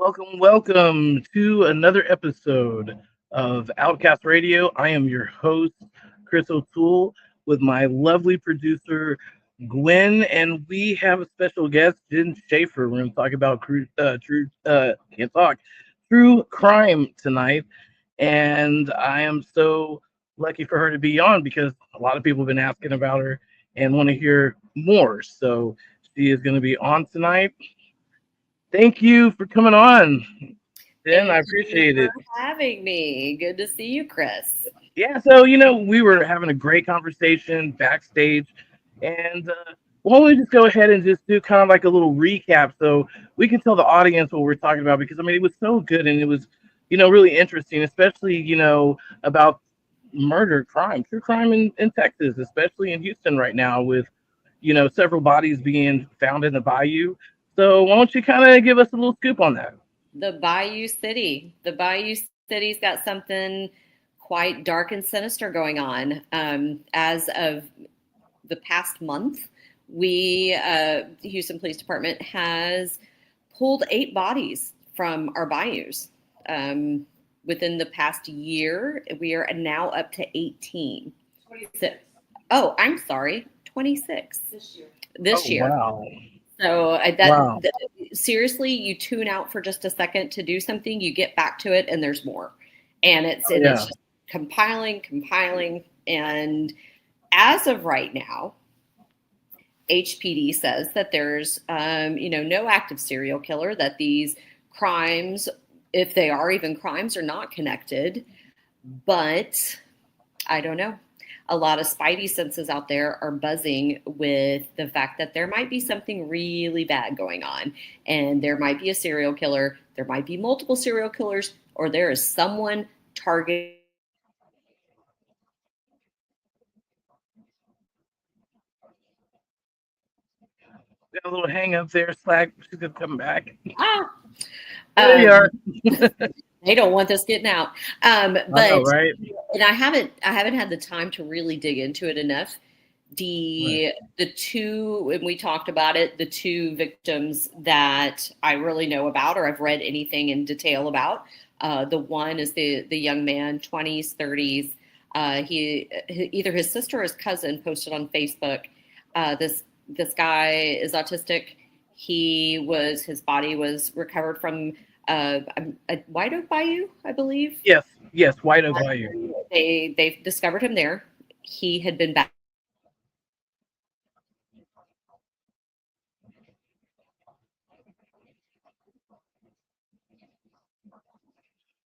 Welcome to another episode of OutKast Radio. I am your host, Chris O'Toole, with my lovely producer, Gwen, and we have a special guest, Jen Schaffer. We're going to talk about can't talk, true crime tonight. And I am so lucky for her to be on because a lot of people have been asking about her and want to hear more. So she is going to be on tonight. Thank you for coming on, Jen. I Thank you appreciate for it. having me. Good to see you, Chris. Yeah, so we were having a great conversation backstage, and why don't we just go ahead and just do kind of like a little recap so we can tell the audience what we're talking about because I mean it was so good and it was really interesting, especially about murder crime, true crime in Texas, especially in Houston right now with several bodies being found in the bayou. So why don't you kind of give us a little scoop on that? The Bayou City. The Bayou City's got something quite dark and sinister going on. As of the past month, the Houston Police Department has pulled 8 bodies from our bayous. Within the past year, we are now up to 18. 26. Oh, I'm sorry, 26 this Oh year. wow, So wow, seriously, you tune out for just a second to do something, you get back to it, and there's more, and it's oh and yeah. it's just compiling, and as of right now, HPD says that there's no active serial killer, that these crimes, if they are even crimes, are not connected, but I don't know. A lot of spidey senses out there are buzzing with the fact that there might be something really bad going on. And there might be a serial killer, there might be multiple serial killers, or there is someone targeting Got a little hang up there, Slack. She's gonna come back. ah, There you are. they don't want this getting out. I know, But right? and I haven't had the time to really dig into it enough. Right. The two, and we talked about it, the two victims that I really know about or I've read anything in detail about. The one is the young man, 20s, 30s. Either his sister or his cousin posted on Facebook. This guy is autistic. His body was recovered from a White Oak Bayou, I believe. Yes, yes. White Oak Bayou. They discovered him there. He had been back.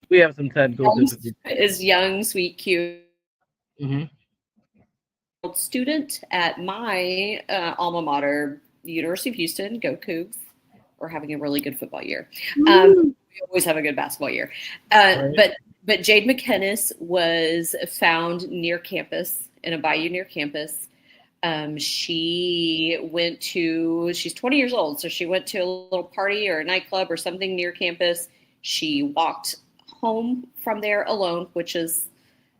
We have some technical difficulties. Is young, sweet, cute Hmm. student at my alma mater, the University of Houston. Go Cougs! We're having a really good football year. We always have a good basketball year. Right. But Jade McKinnis was found near campus in a bayou near campus. She's 20 years old, so she went to a little party or a nightclub or something near campus. She walked home from there alone,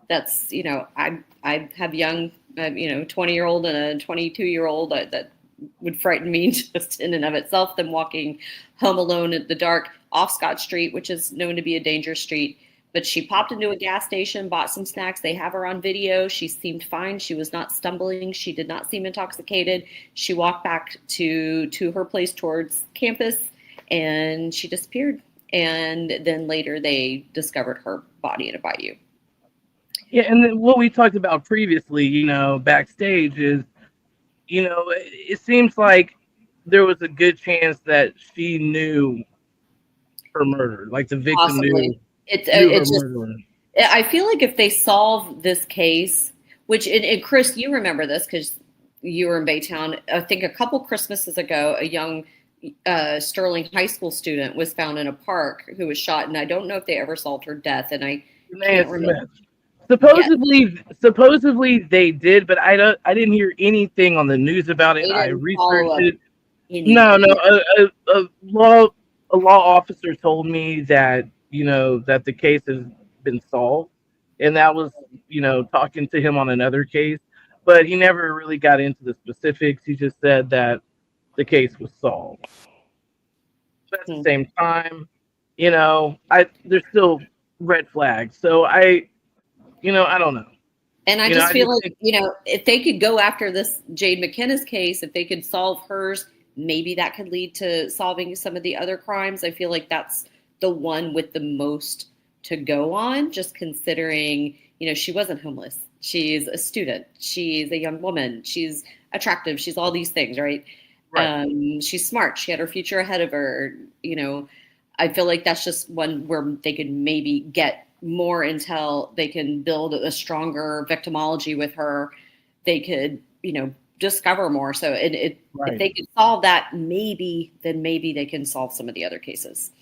that's I have young 20-year-old and a 22-year-old that would frighten me just in and of itself. Them walking home alone at the dark off Scott Street, which is known to be a dangerous street. But she popped into a gas station, bought some snacks. They have her on video. She seemed fine. She was not stumbling. She did not seem intoxicated. She walked back to her place towards campus, and she disappeared. And then later they discovered her body in a bayou. Yeah, and then what we talked about previously, backstage is, it seems like there was a good chance that she knew her murder, like the victim Possibly. knew her It's just, murderer. I feel like if they solve this case, which, and Chris, you remember this because you were in Baytown. I think a couple Christmases ago, a young Sterling High School student was found in a park who was shot, and I don't know if they ever solved her death, and I Janaea can't remember. Smith. Yes, Supposedly they did, but I didn't hear anything on the news about it. they I didn't follow researched up it. No, anything. no. A law officer told me that that the case has been solved, and that was talking to him on another case, but he never really got into the specifics. He just said that the case was solved. But at the Hmm. same time, there's still red flags. So I don't know. And I I just feel just like, think if they could go after this Jade McKenna's case, if they could solve hers, maybe that could lead to solving some of the other crimes. I feel like that's the one with the most to go on, just considering, she wasn't homeless. She's a student. She's a young woman. She's attractive. She's all these things, right? right. She's smart. She had her future ahead of her. I feel like that's just one where they could maybe get more intel. They can build a stronger victimology with her. They could, discover more. So if Right. they could solve that, then maybe they can solve some of the other cases.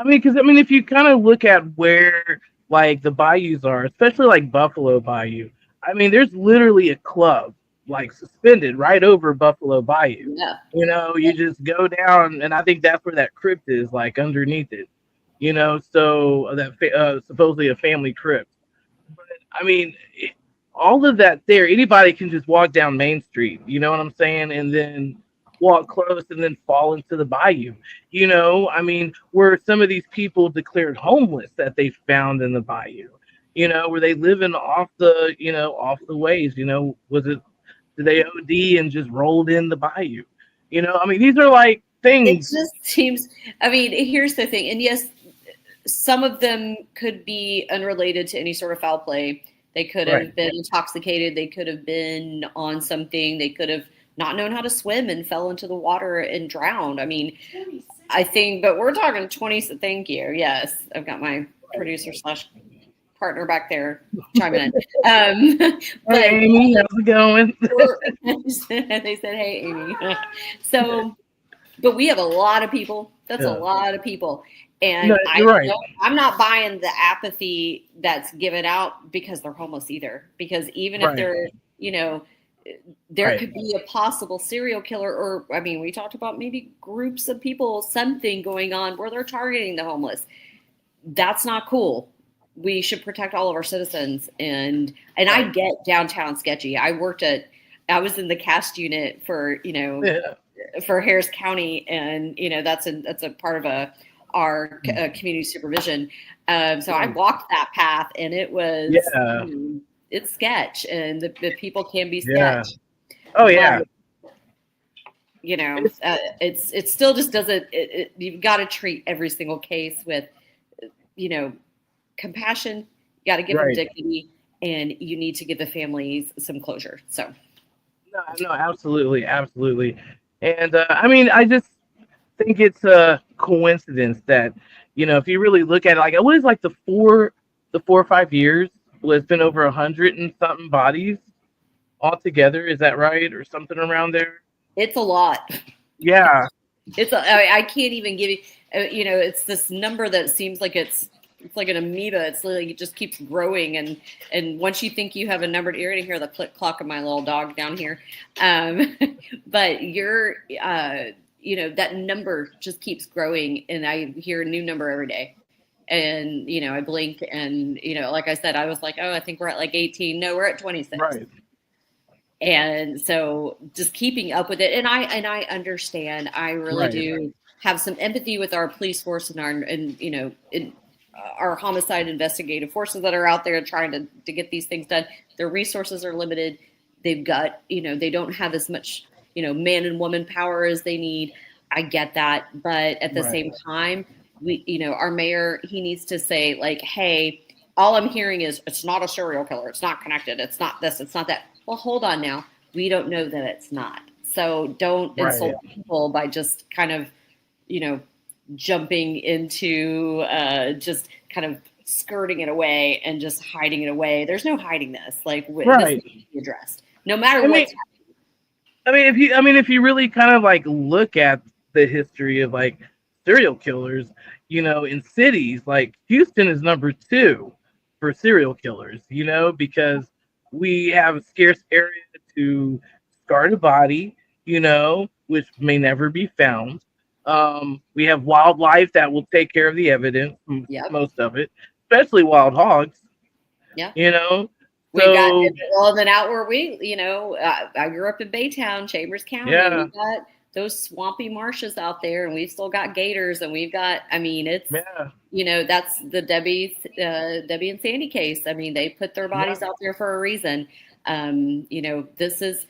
Because if you kind of look at where like the bayous are, especially like Buffalo Bayou, there's literally a club like suspended right over Buffalo Bayou. Yeah. You just go down, and I think that's where that crypt is, like underneath it. So supposedly a family crypt. But all of that there, anybody can just walk down Main Street. You know what I'm saying, and then walk close and then fall into the bayou. Where some of these people declared homeless that they found in the bayou. Were they living off the waves? Was it did they OD and just rolled in the bayou? These are like It things. just seems, here's the thing. And yes, some of them could be unrelated to any sort of foul play. They could have Right. been intoxicated. They could have been on something. They could have not known how to swim and fell into the water and drowned. I think, but we're talking 20. Thank you. Yes. I've got my producer / partner back there chiming in. Hey, Amy, how's it going? They said, "Hey, Amy." So, but we have a lot of people. That's a lot of people. And No, you're right. I'm not buying the apathy that's given out because they're homeless either. Because even if they're, there could be a possible serial killer, or we talked about maybe groups of people, something going on where they're targeting the homeless. That's not cool. We should protect all of our citizens. And I get downtown sketchy. I was in the cast unit for, for Harris County, and that's a part of our community supervision. So I walked that path, and it was it's sketch, and the people can be sketch. Oh yeah. But, it still just doesn't. You've got to treat every single case with, compassion. You got to give them dignity, and you need to give the families some closure. So. No, absolutely, absolutely. And I just think it's a coincidence that if you really look at it, like it was like the 4 or 5 years, well, it's been over 100 and something bodies altogether. Is that right, or something around there? It's a lot. Yeah. I can't even give you. It's this number that seems like it's like an amoeba. It's like it just keeps growing, and once you think you have a number, you're gonna hear the click clock of my little dog down here. But you're, that number just keeps growing, and I hear a new number every day. And I blink, and like I said, I was like, oh, I think we're at like 18. No, we're at 26. Right. And so just keeping up with it, and I understand. I really do have some empathy with our police force and our homicide investigative forces that are out there trying to get these things done. Their resources are limited. They've got, they don't have as much, man and woman power as they need. I get that. But at the same time, our mayor, he needs to say, like, hey, all I'm hearing is it's not a serial killer. It's not connected. It's not this. It's not that. Well, hold on now. We don't know that it's not. So don't insult people by just kind of, jumping into just kind of skirting it away and just hiding it away. There's no hiding this. Like, this needs to be addressed, no matter what's happening. If you really kind of like look at the history of like serial killers, in cities like Houston is number 2 for serial killers, because we have a scarce area to discard a body, which may never be found. We have wildlife that will take care of the evidence, most of it, especially wild hogs. Yeah. We got, then out where I grew up in Baytown, Chambers County. Yeah. We got those swampy marshes out there, and we've still got gators, and we've got, I mean, it's, Yeah. that's the Debbie and Sandy case. I mean, they put their bodies out there for a reason. This is,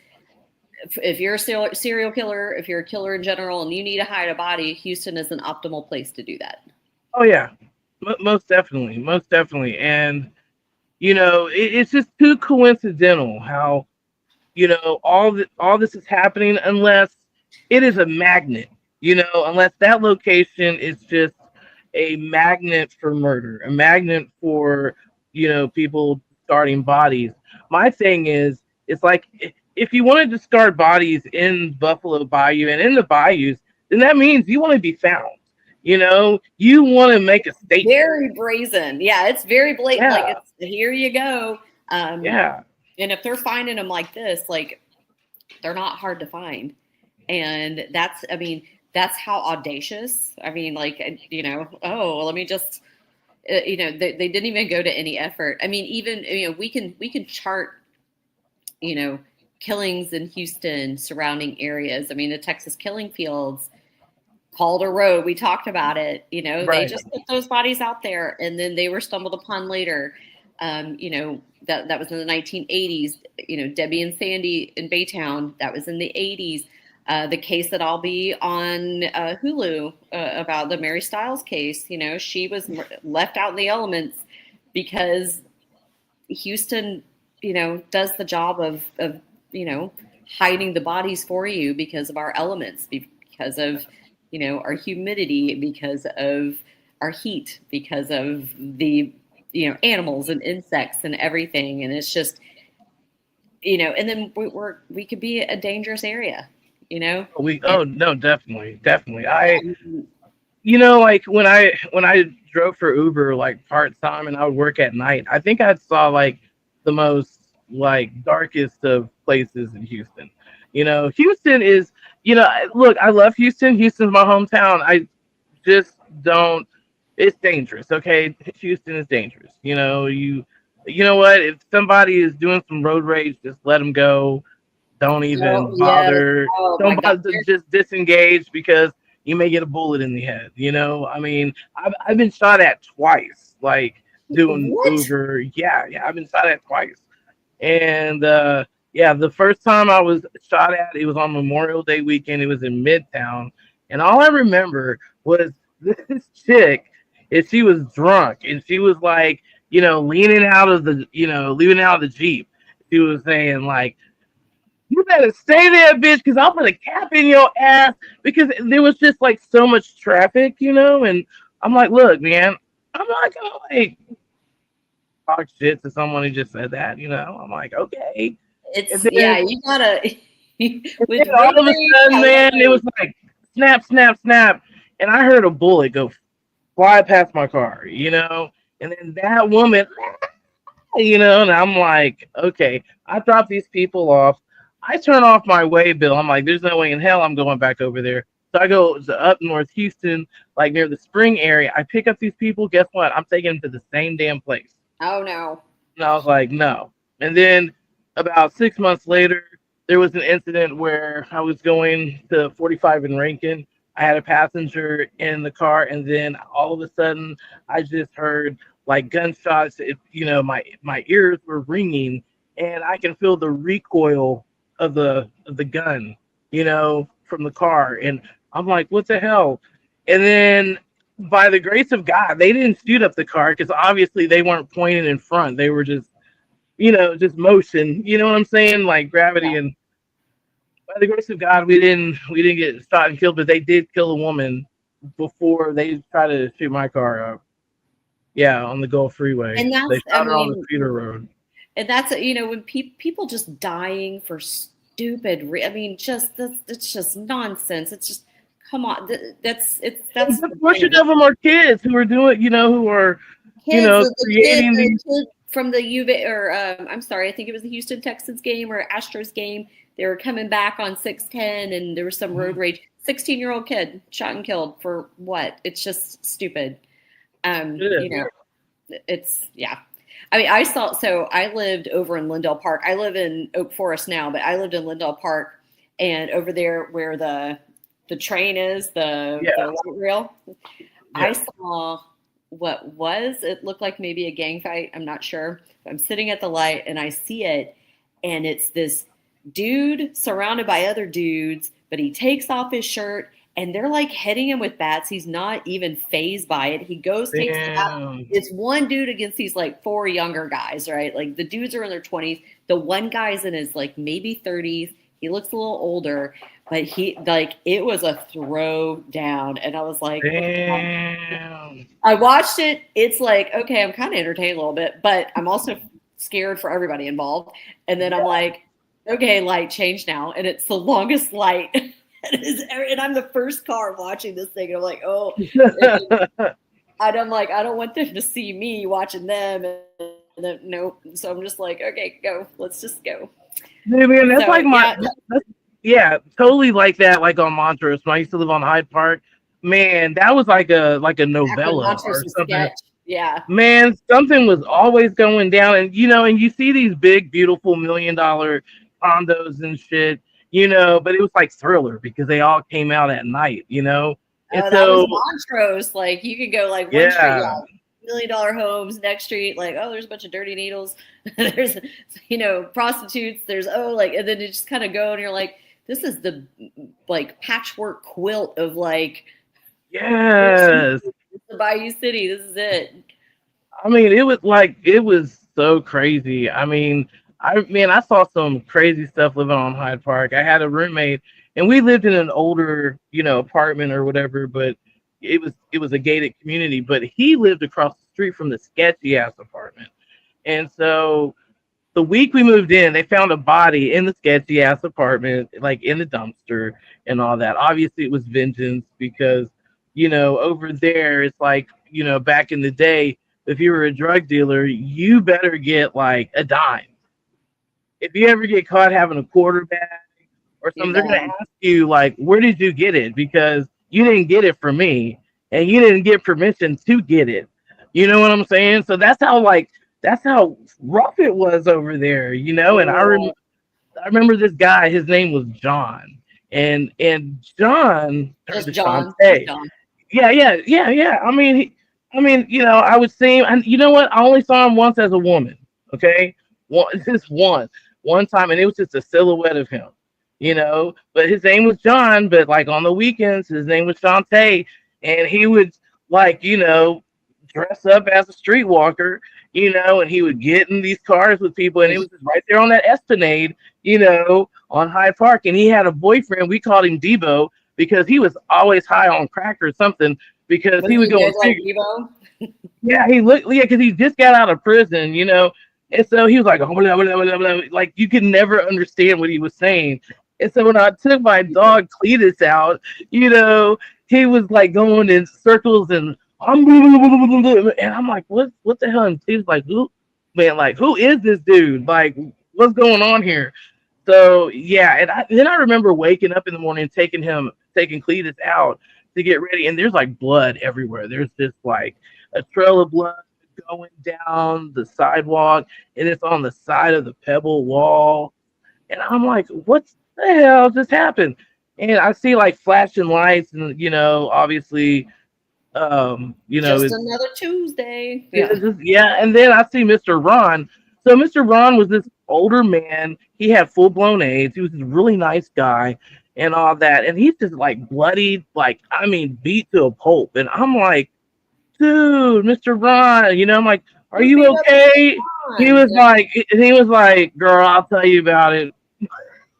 if you're a serial killer, if you're a killer in general, and you need to hide a body, Houston is an optimal place to do that. Oh yeah, most definitely, most definitely. And it's just too coincidental how all this is happening, unless it is a magnet. Unless that location is just a magnet for murder, a magnet for people starting bodies. My thing is, it's like, if you want to discard bodies in Buffalo Bayou and in the bayous, then that means you want to be found. You want to make a statement. Very brazen. Yeah, it's very blatant. Yeah. Like, it's, here you go. Yeah. And if they're finding them like this, like, they're not hard to find. And that's how audacious. I mean, like, let me just, they didn't even go to any effort. I mean, even, we can chart, killings in Houston, surrounding areas. I mean, the Texas killing fields, Calder Road, we talked about it. Right. They just put those bodies out there, and then they were stumbled upon later. That was in the 1980s. Debbie and Sandy in Baytown, that was in the 80s. The case that I'll be on Hulu about the Mary Stiles case, she was left out in the elements because Houston, does the job of hiding the bodies for you because of our elements, because of our humidity, because of our heat, because of the animals and insects and everything. And it's just, and then we could be a dangerous area, No, definitely. Like when I drove for Uber, like part-time, and I would work at night, I think I saw like the most like darkest of places in Houston. Houston is, look, I love Houston. Houston's my hometown. I just don't, it's dangerous. Okay. Houston is dangerous. You know what? If somebody is doing some road rage, just let them go. Don't even bother. Yes. Oh, don't bother. Just disengage, because you may get a bullet in the head. I mean, I've been shot at twice, like doing Uber. Yeah. I've been shot at twice. And the first time I was shot at, it was on Memorial Day weekend. It was in Midtown. And all I remember was this chick, and she was drunk, and she was like, leaning out of the Jeep. She was saying like, "You better stay there, bitch, because I'll put a cap in your ass," because there was just like so much traffic, and I'm like, look, man, I'm not gonna like talk shit to someone who just said that, I'm like, okay. It's Then, you gotta with all of a sudden, man, it was like snap, snap, snap, and I heard a bullet go fly past my car, and then that woman, and I'm like, okay, I drop these people off. I turn off my way bill. I'm like, there's no way in hell I'm going back over there. So I go to up north Houston, like near the Spring area. I pick up these people. Guess what? I'm taking them to the same damn place. Oh no. And I was like, no. And then about 6 months later, there was an incident where I was going to 45 in Rankin. I had a passenger in the car, and then all of a sudden, I just heard like gunshots. My ears were ringing, and I can feel the recoil of the gun, from the car, and I'm like, what the hell? And then, by the grace of God, they didn't shoot up the car, because obviously they weren't pointing in front. They were just, just motion. You know what I'm saying? Like gravity. Yeah. And by the grace of God, we didn't get shot and killed, but they did kill a woman before they tried to shoot my car up. Yeah, on the Gulf Freeway. And they shot her on the Cedar Road. And that's, when people just dying for stupid, it's just nonsense. It's just, come on. That's a portion of them are kids who are doing, who are, creating these. From the UV, or I'm sorry, I think it was the Houston Texans game or Astros game. They were coming back on 610, and there was some road rage. 16-year-old kid shot and killed for what? It's just stupid. It's, yeah. I mean, I lived over in Lindell Park. I live in Oak Forest now, but I lived in Lindell Park, and over there where the the train is, the light rail. Yeah. I saw it looked like maybe a gang fight. I'm not sure. I'm sitting at the light and I see it, and it's this dude surrounded by other dudes, but he takes off his shirt and they're like hitting him with bats. He's not even fazed by it. He goes, takes it out. It's one dude against these like four younger guys, right? Like the dudes are in their 20s. The one guy's in his like maybe 30s. He looks a little older, but he like it was a throw down. And I was like, damn. I watched it. It's like, okay, I'm kind of entertained a little bit, but I'm also scared for everybody involved. And then I'm like, okay, light change now. And it's the longest light. And I'm the first car watching this thing. And I'm like, oh, and I'm like, I don't want them to see me watching them. And then, nope. So I'm just like, okay, go. Let's just go. Man, that's totally like that. Like on Montrose, when I used to live on Hyde Park, man, that was like a novella or something. Sketch. Yeah, man, something was always going down, and you see these big, beautiful $1 million condos and shit, but it was like Thriller because they all came out at night, And that was Montrose. Like you could go like one street, $1 million homes, next street, like, oh, there's a bunch of dirty needles, there's prostitutes, there's and then you just kind of go and you're like, this is the like patchwork quilt of like, yes, the Bayou City, this is it. I mean, it was so crazy. I mean, I saw some crazy stuff living on Hyde Park. I had a roommate, and we lived in an older, apartment or whatever, but it was a gated community. But he lived across the street from the sketchy ass apartment, and so the week we moved in, they found a body in the sketchy ass apartment, like in the dumpster and all that. Obviously, it was vengeance because over there, it's like back in the day, if you were a drug dealer, you better get like a dime. If you ever get caught having a quarter bag or something, they're going to ask you, like, where did you get it? Because you didn't get it from me and you didn't get permission to get it. You know what I'm saying? So that's how rough it was over there, And I remember this guy, his name was John. And John turned to Shantae. Yeah. I mean, I would see him, and you know what? I only saw him once as a woman. Okay, just one time, and it was just a silhouette of him. But his name was John. But like on the weekends, his name was Shantae, and he would dress up as a streetwalker, and he would get in these cars with people, and it was just right there on that Esplanade, on Hyde Park, and he had a boyfriend. We called him Debo because he was always high on crack or something. Because he would go and because he just got out of prison, and so he was like, blah, blah, blah, blah, like you could never understand what he was saying. And so when I took my dog Cletus out, he was like going in circles and I'm like, what the hell? And he was like, who is this dude? Like, what's going on here? So yeah, and then I remember waking up in the morning, taking Cletus out to get ready, and there's like blood everywhere. There's just like a trail of blood going down the sidewalk, and it's on the side of the pebble wall. And I'm like, what the hell just happened? And I see like flashing lights, and obviously, just another Tuesday. And then I see Mr. Ron. So Mr. Ron was this older man. He had full-blown AIDS. He was this really nice guy and all that. And he's just like bloodied, beat to a pulp. And I'm like, dude, Mr. Ron, I'm like, are you okay? He was like, girl, I'll tell you about it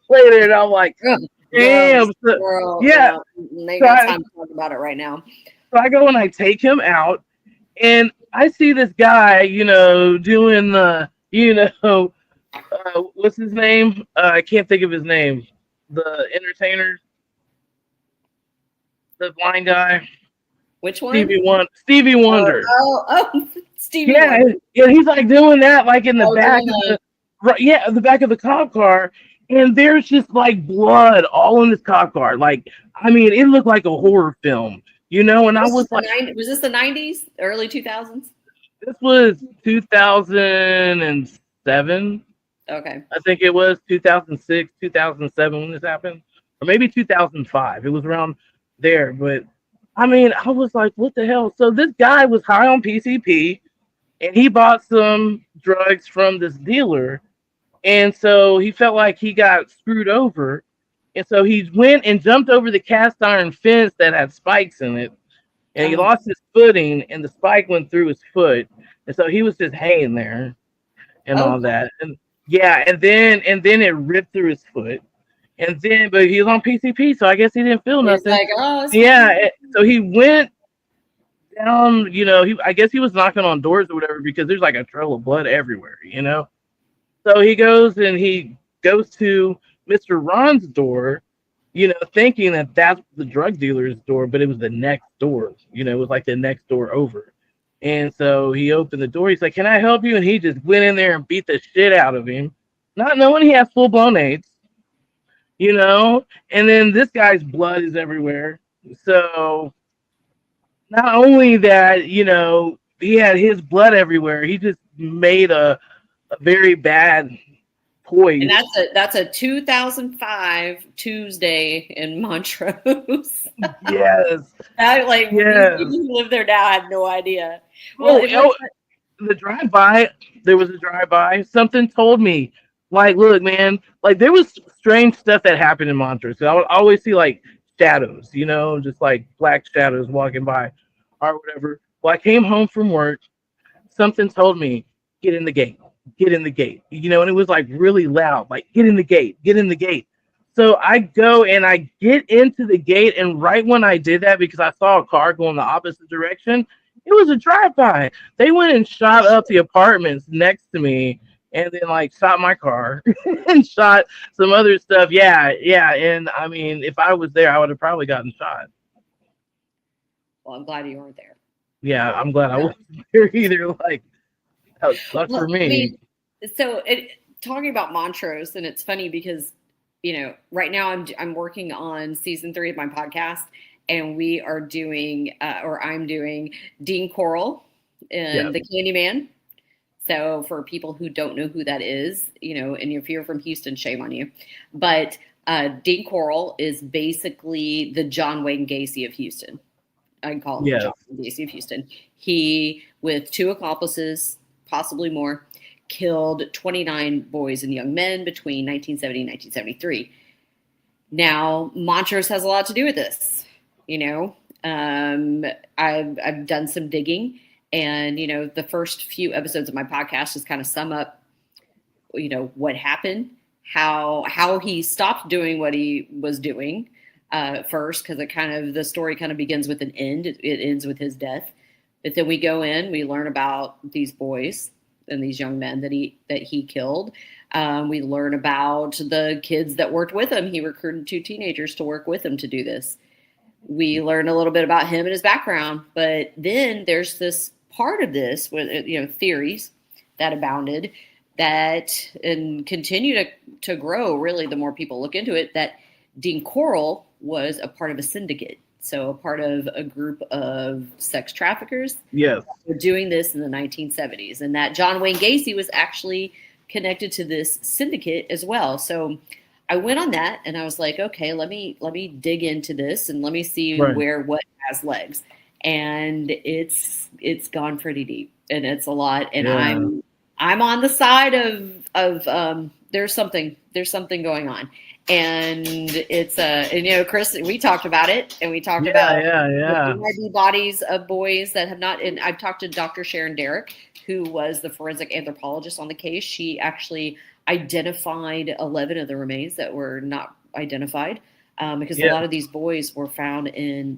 later. And I'm like, damn. Girl, yeah. Maybe it's time to talk about it right now. So I go and I take him out, and I see this guy, doing the, what's his name? I can't think of his name. The entertainer, the blind guy. Which one? Stevie Wonder. Stevie Wonder. Yeah, he's like doing that, like in the back of the back of the cop car, and there's just like blood all in this cop car. Like, I mean, it looked like a horror film, and I was like, was this the 90s, early 2000s? This was 2007. Okay. I think it was 2006, 2007 when this happened. or maybe 2005. It was around there. But I mean, I was like, what the hell? So this guy was high on PCP, and he bought some drugs from this dealer, and so he felt like he got screwed over, and so he went and jumped over the cast iron fence that had spikes in it, and he Oh, lost his footing, and the spike went through his foot, and so he was just hanging there and oh, all that, and yeah, and then it ripped through his foot, and then but he was on PCP, so I guess he didn't feel it's nothing. like, oh, it's Yeah, fine. so he went down, I guess he was knocking on doors or whatever because there's like a trail of blood everywhere. So he goes to Mr. Ron's door, thinking that that's the drug dealer's door, but it was the next door. It was like the next door over. And so he opened the door. He's like, "Can I help you?" And he just went in there and beat the shit out of him, not knowing he has full blown AIDS. And then this guy's blood is everywhere. So not only that, he had his blood everywhere, he just made a very bad And poise. that's a 2005 Tuesday in Montrose. Yes, These yes. people who live there now had no idea. Well, Oh, it was oh, the drive by, there was a drive by. Something told me, like, look, man, like there was strange stuff that happened in Montrose. I would always see like shadows, just like black shadows walking by or whatever. Well, I came home from work. Something told me, get in the gate, get in the gate, and it was like really loud, like, get in the gate, get in the gate. So I go and I get into the gate, and right when I did that, because I saw a car going the opposite direction, it was a drive-by. They went and shot up the apartments next to me, and then like shot my car and shot some other stuff. Yeah, yeah. And I mean, if I was there, I would have probably gotten shot. well, I'm glad you weren't there. Yeah, I'm glad I wasn't there either. Like, that would suck for Well, I me. mean, so talking about Montrose, and it's funny because right now I'm working on season 3 of my podcast, and we are doing, or I'm doing Dean Coral Yeah. and the Candyman. So for people who don't know who that is, and if you're from Houston, shame on you. But Dean Coral is basically the John Wayne Gacy of Houston. I can call him the Yes. John Wayne Gacy of Houston. He, with 2 accomplices, possibly more, killed 29 boys and young men between 1970 and 1973. Now, Montrose has a lot to do with this. I've done some digging, and the first few episodes of my podcast just kind of sum up, what happened, how he stopped doing what he was doing first, because the story kind of begins with an end. It ends with his death, but then we go in, we learn about these boys and these young men that he killed. We learn about the kids that worked with him. He recruited 2 teenagers to work with him to do this. We learn a little bit about him and his background, but then there's this part of this with theories that abounded that and continue to grow. Really, the more people look into it, that Dean Coral was a part of a syndicate, so a part of a group of sex traffickers. Yes. Were doing this in the 1970s, and that John Wayne Gacy was actually connected to this syndicate as well. So I went on that, and I was like, okay, let me dig into this, and let me see Right. what has legs. And it's gone pretty deep, and it's a lot. And Yeah. I'm on the side of there's something going on, and it's and Chris, we talked about it, and we talked Yeah. about Yeah. there Yeah. might be bodies of boys that have not. And I've talked to Dr. Sharon Derrick, who was the forensic anthropologist on the case. She actually identified 11 of the remains that were not identified, because a Yeah. lot of these boys were found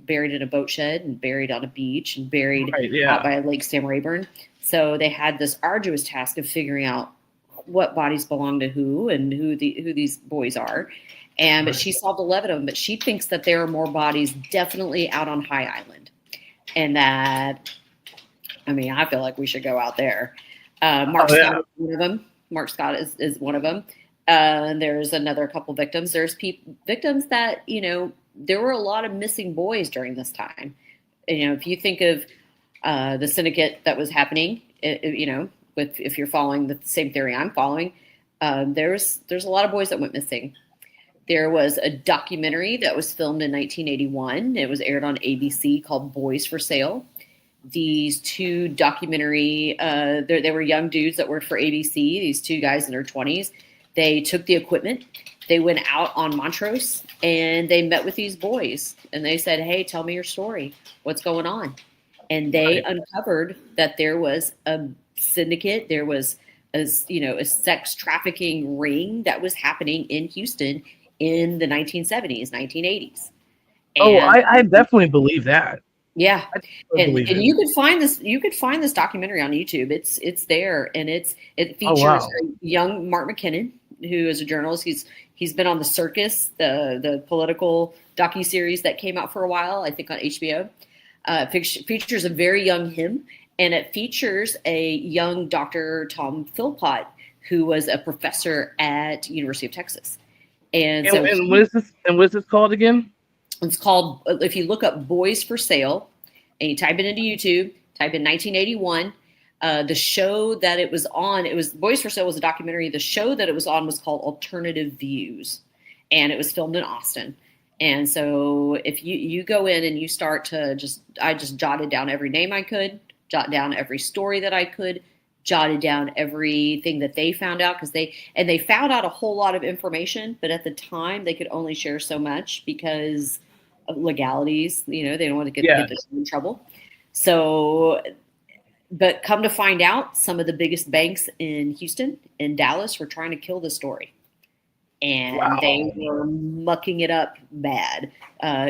buried in a boat shed, and buried on a beach, and buried Right. out Yeah. by Lake Sam Rayburn. So they had this arduous task of figuring out what bodies belong to who, and who these boys are. But Right. she solved 11 of them. But she thinks that there are more bodies definitely out on High Island, and that, I feel like we should go out there. Mark Oh Scott yeah. is one of them. Mark Scott is one of them. And there's another couple victims. There's victims that, there were a lot of missing boys during this time. If you think of the syndicate that was happening, if you're following the same theory I'm following, there's a lot of boys that went missing. There was a documentary that was filmed in 1981. It was aired on ABC called Boys for Sale. These two documentary, they were young dudes that worked for ABC, these two guys in their 20s. They took the equipment, they went out on Montrose, and they met with these boys. And they said, hey, tell me your story. What's going on? And they uncovered that there was a syndicate, there was a sex trafficking ring that was happening in Houston in the 1970s, 1980s. And I definitely believe that. Yeah. And you could find this documentary on YouTube. It's there, and it features a young Mark McKinnon, who is a journalist. He's been on The Circus, the political docuseries that came out for a while, I think on HBO. Features a very young him, and it features a young Dr. Tom Philpott, who was a professor at University of Texas. And what is this called again? It's called, if you look up Boys for Sale and you type it into YouTube, type in 1981, the show that it was on, Boys for Sale was a documentary. The show that it was on was called Alternative Views, and it was filmed in Austin. And so if you go in and you start to I just jotted down every name I could, jot down every story that I could, jotted down everything that they found out, because they found out a whole lot of information, but at the time they could only share so much because of legalities. They don't want to get in trouble. So, but come to find out, some of the biggest banks in Houston and Dallas were trying to kill the story. And they were mucking it up bad,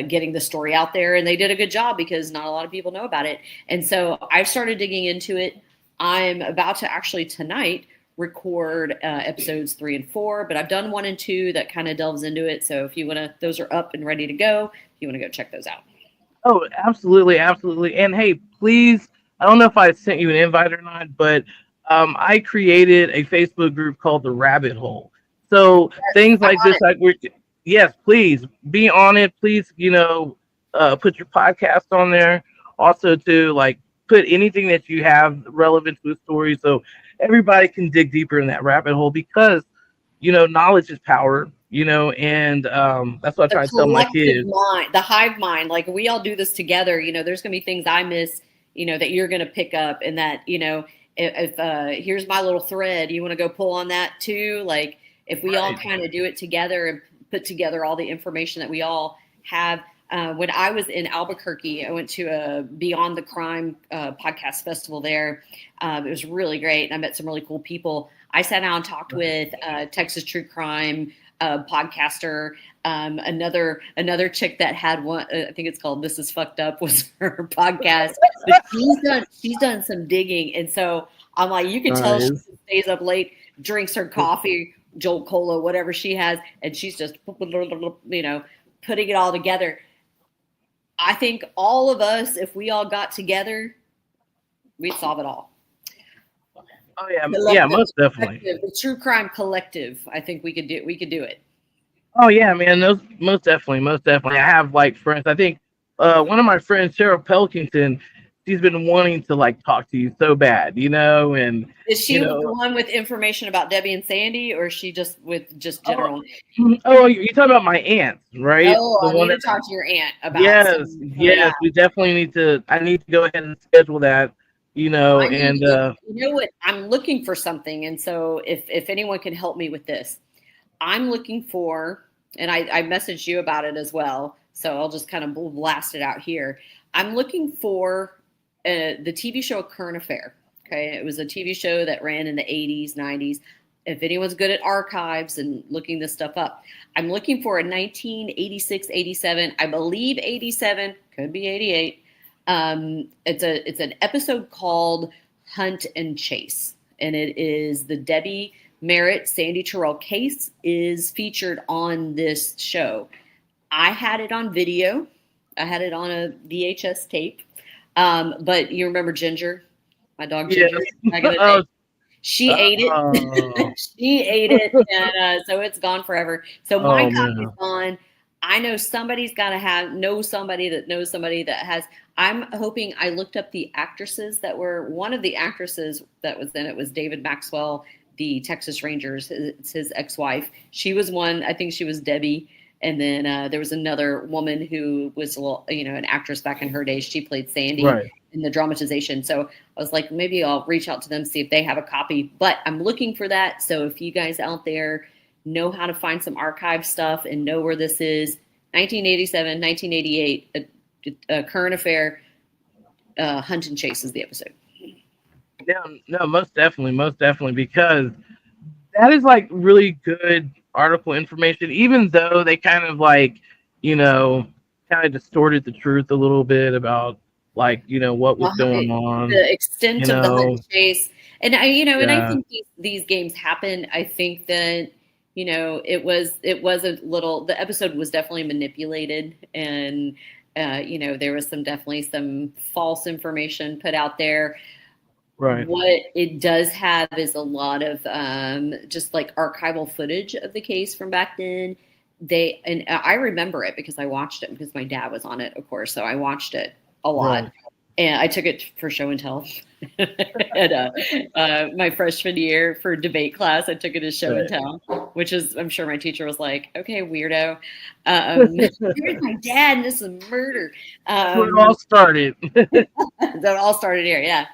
getting the story out there. And they did a good job because not a lot of people know about it. And so I've started digging into it. I'm about to actually tonight record episodes 3 and 4, but I've done 1 and 2 that kind of delves into it. So if you want to, those are up and ready to go. If you want to go check those out. Oh, absolutely. Absolutely. And hey, please, I don't know if I sent you an invite or not, but I created a Facebook group called The Rabbit Hole. So things like this, yes, please be on it. Please, put your podcast on there. Also, to put anything that you have relevant to the story, so everybody can dig deeper in that rabbit hole, because knowledge is power. And that's what I try to tell my kids. The hive mind, like we all do this together. There's gonna be things I miss, that you're gonna pick up, and that if here's my little thread, you want to go pull on that too, if we all kind of do it together and put together all the information that we all have. When I was in Albuquerque, I went to a Beyond the Crime podcast festival there. It was really great, and I met some really cool people. I sat down and talked with Texas True Crime podcaster, another chick that had one. I think it's called "This Is Fucked Up" was her podcast. But she's done some digging, and so I'm like, you can tell she stays up late, drinks her coffee, Jolt Cola, whatever she has, and she's just putting it all together. I think all of us, if we all got together, we'd solve it all. Oh yeah, most definitely. The True Crime Collective. I think we could do it. Oh yeah, man. Those most definitely. I have friends. I think one of my friends, Cheryl Pelkington, she's been wanting to talk to you so bad, and is she the one with information about Debbie and Sandy, or is she just general? Oh, you're talking about my aunt, right? Oh, I need to talk to your aunt about. Yes. We definitely need to. I need to go ahead and schedule that. You know what? I'm looking for something, and so if anyone can help me with this, I'm looking for, and I messaged you about it as well, so I'll just kind of blast it out here. I'm looking for the TV show Current Affair. Okay, it was a TV show that ran in the 80s, 90s. If anyone's good at archives and looking this stuff up, I'm looking for a 1986, 87, I believe 87, could be 88. It's an episode called Hunt and Chase, and it is the Debbie Merritt, Sandy Terrell case is featured on this show. I had it on video. I had it on a VHS tape. But you remember Ginger, my dog Ginger? Yeah. She ate it. She ate it, and so it's gone forever. So my copy's gone. I know somebody's got to know somebody that knows somebody that has. I'm hoping. I looked up the actresses that were. One of the actresses that was in it was David Maxwell, the Texas Rangers. It's his ex-wife. She was one. I think she was Debbie. And then there was another woman who was a little, an actress back in her days. She played Sandy in the dramatization. So I was like, maybe I'll reach out to them, see if they have a copy. But I'm looking for that. So if you guys out there know how to find some archive stuff and know where this is, 1987, 1988, a current affair, Hunt and Chase is the episode. No, most definitely, because that is like really good article information, even though they kind of kind of distorted the truth a little bit about what was going on, the extent of the Hunt and Chase. And and I think these games happen. I think that, it was a little, the episode was definitely manipulated, and there was definitely some false information put out there. Right. What it does have is a lot of just like archival footage of the case from back then. And I remember it because I watched it because my dad was on it, of course. So I watched it a lot. Right. And I took it for show and tell. And my freshman year for debate class, I took it as show and tell, which is, I'm sure my teacher was like, okay, weirdo. Here's my dad, and this is murder. It all started. That all started here, yeah.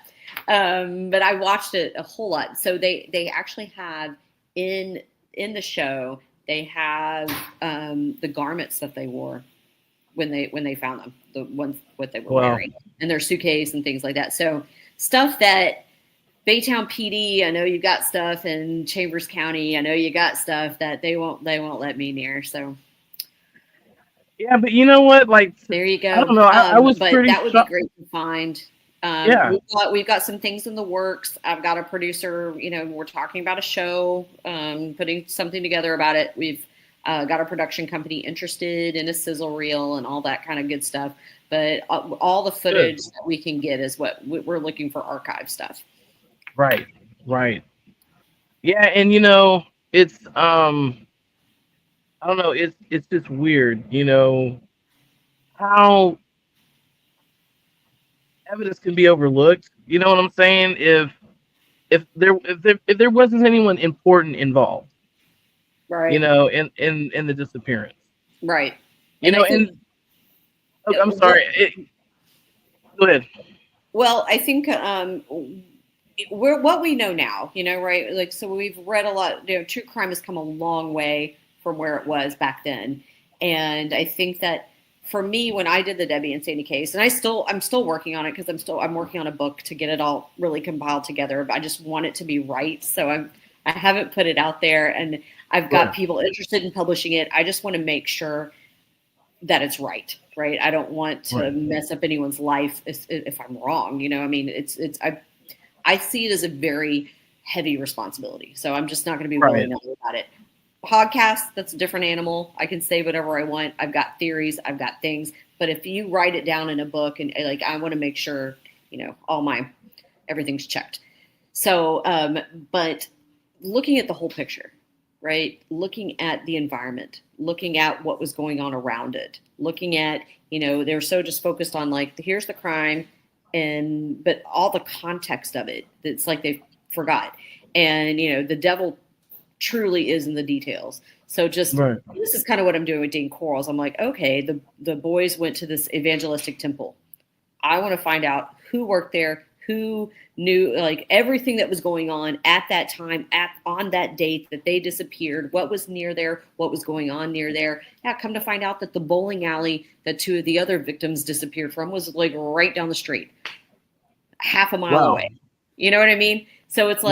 But I watched it a whole lot. So they actually have in the show, they have the garments that they wore when they found them, the ones what they were wearing, and their suitcase and things like that. So stuff that Baytown PD, I know you got stuff, in Chambers County, I know you got stuff that they won't let me near. So yeah, but you know what? There you go. I don't know. I was but pretty that would be great to find. Yeah, we've got some things in the works. I've got a producer, we're talking about a show, putting something together about it. We've got a production company interested in a sizzle reel and all that kind of good stuff. But all the footage that we can get is what we're looking for, archive stuff. Right. Yeah, and it's I don't know, it's just weird, how evidence can be overlooked. You know what I'm saying? If there wasn't anyone important involved, right? In the disappearance, right? I'm sorry. Go ahead. Well, I think we're what we know now, right? So we've read a lot. True crime has come a long way from where it was back then, and I think that for me, when I did the Debbie and Sandy case, and I'm still working on it because I'm working on a book to get it all really compiled together. But I just want it to be right, so I haven't put it out there, and I've got people interested in publishing it. I just want to make sure that it's right. I don't want to mess up anyone's life if I'm wrong. I mean, I see it as a very heavy responsibility, so I'm just not going to be willy-nilly about it. Podcast, that's a different animal. I can say whatever I want. I've got theories, I've got things, but if you write it down in a book, and I want to make sure, everything's checked. So, but looking at the whole picture, right? Looking at the environment, looking at what was going on around it, looking at, they're so just focused on here's the crime, but all the context of it, it's like they forgot. And, the devil truly is in the details. So this is kind of what I'm doing with Dean Quarles. I'm like, okay, the boys went to this evangelistic temple. I want to find out who worked there, who knew everything that was going on at that time, on that date that they disappeared, what was near there, what was going on near there. Yeah, come to find out that the bowling alley that two of the other victims disappeared from was right down the street, half a mile away. You know what I mean? So it's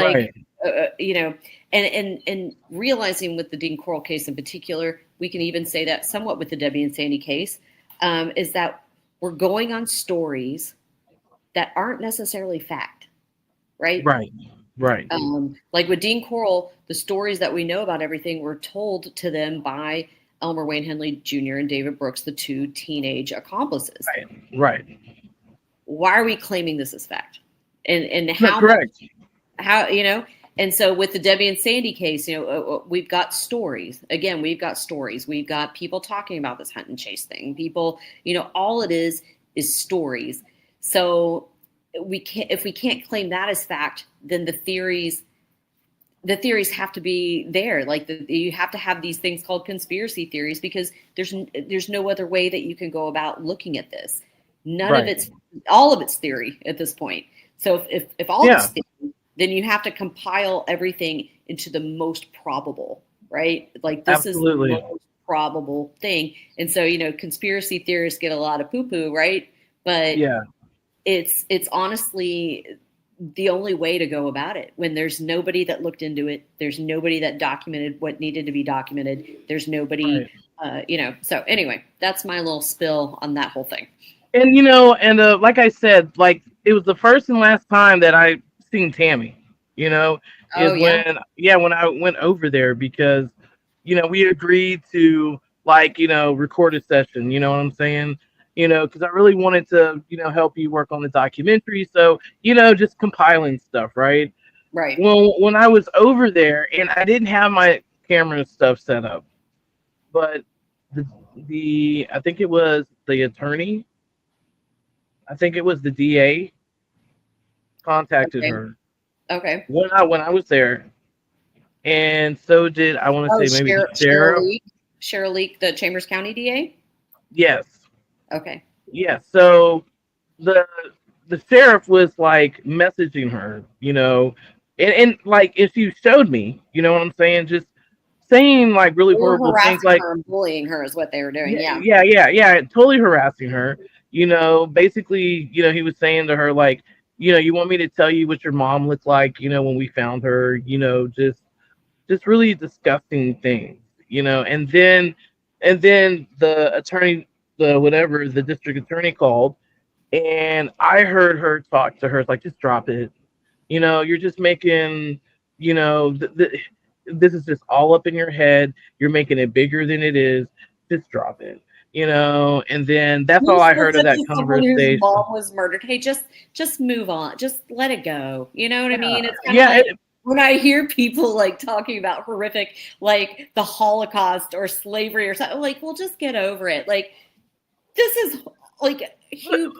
and realizing with the Dean Quarles case in particular, we can even say that somewhat with the Debbie and Sandy case, is that we're going on stories that aren't necessarily fact, right? Right. Like with Dean Quarles, the stories that we know about everything were told to them by Elmer Wayne Henley Jr. and David Brooks, the two teenage accomplices. Right. Why are we claiming this as fact? And how? Correct. How And so with the Debbie and Sandy case, we've got stories. Again, we've got stories. We've got people talking about this hunt and chase thing. People, all it is stories. So if we can't claim that as fact, then the theories the theories have to be there. Like you have to have these things called conspiracy theories, because there's no other way that you can go about looking at this. None of it's, all of it's theory at this point. So if all of it's theory, then you have to compile everything into the most probable, right? Like this is the most probable thing. And so, conspiracy theorists get a lot of poo-poo, right? But it's honestly the only way to go about it when there's nobody that looked into it. There's nobody that documented what needed to be documented. There's nobody, so anyway, that's my little spill on that whole thing. And, like I said, like it was the first and last time that I seen Tammy, when I went over there, because, we agreed to record a session, you know what I'm saying? Because I really wanted to, help you work on the documentary. So, just compiling stuff, right? Right. Well, when I was over there, and I didn't have my camera and stuff set up, but I think it was the attorney, I think it was the DA contacted her. Okay. When I was there, and so did, I want to say maybe the sheriff. Cheryl Leak, the Chambers County DA? Yes. Okay. Yeah. So the sheriff was like messaging her, and like if you showed me, you know what I'm saying, just saying like really horrible things, like her and bullying her is what they were doing. Yeah, totally harassing her. Basically, he was saying to her like, you want me to tell you what your mom looked like, when we found her, just really disgusting things, and then the attorney, the district attorney called, and I heard her talk to her like, just drop it, you're just making, this is just all up in your head, you're making it bigger than it is, just drop it, and then that's all I heard of that conversation. Whose mom was murdered. Hey, just move on, just let it go, you know what I mean? It's kind of when I hear people like talking about horrific, like the Holocaust or slavery or something, like, well, just get over it. Like, this is like huge.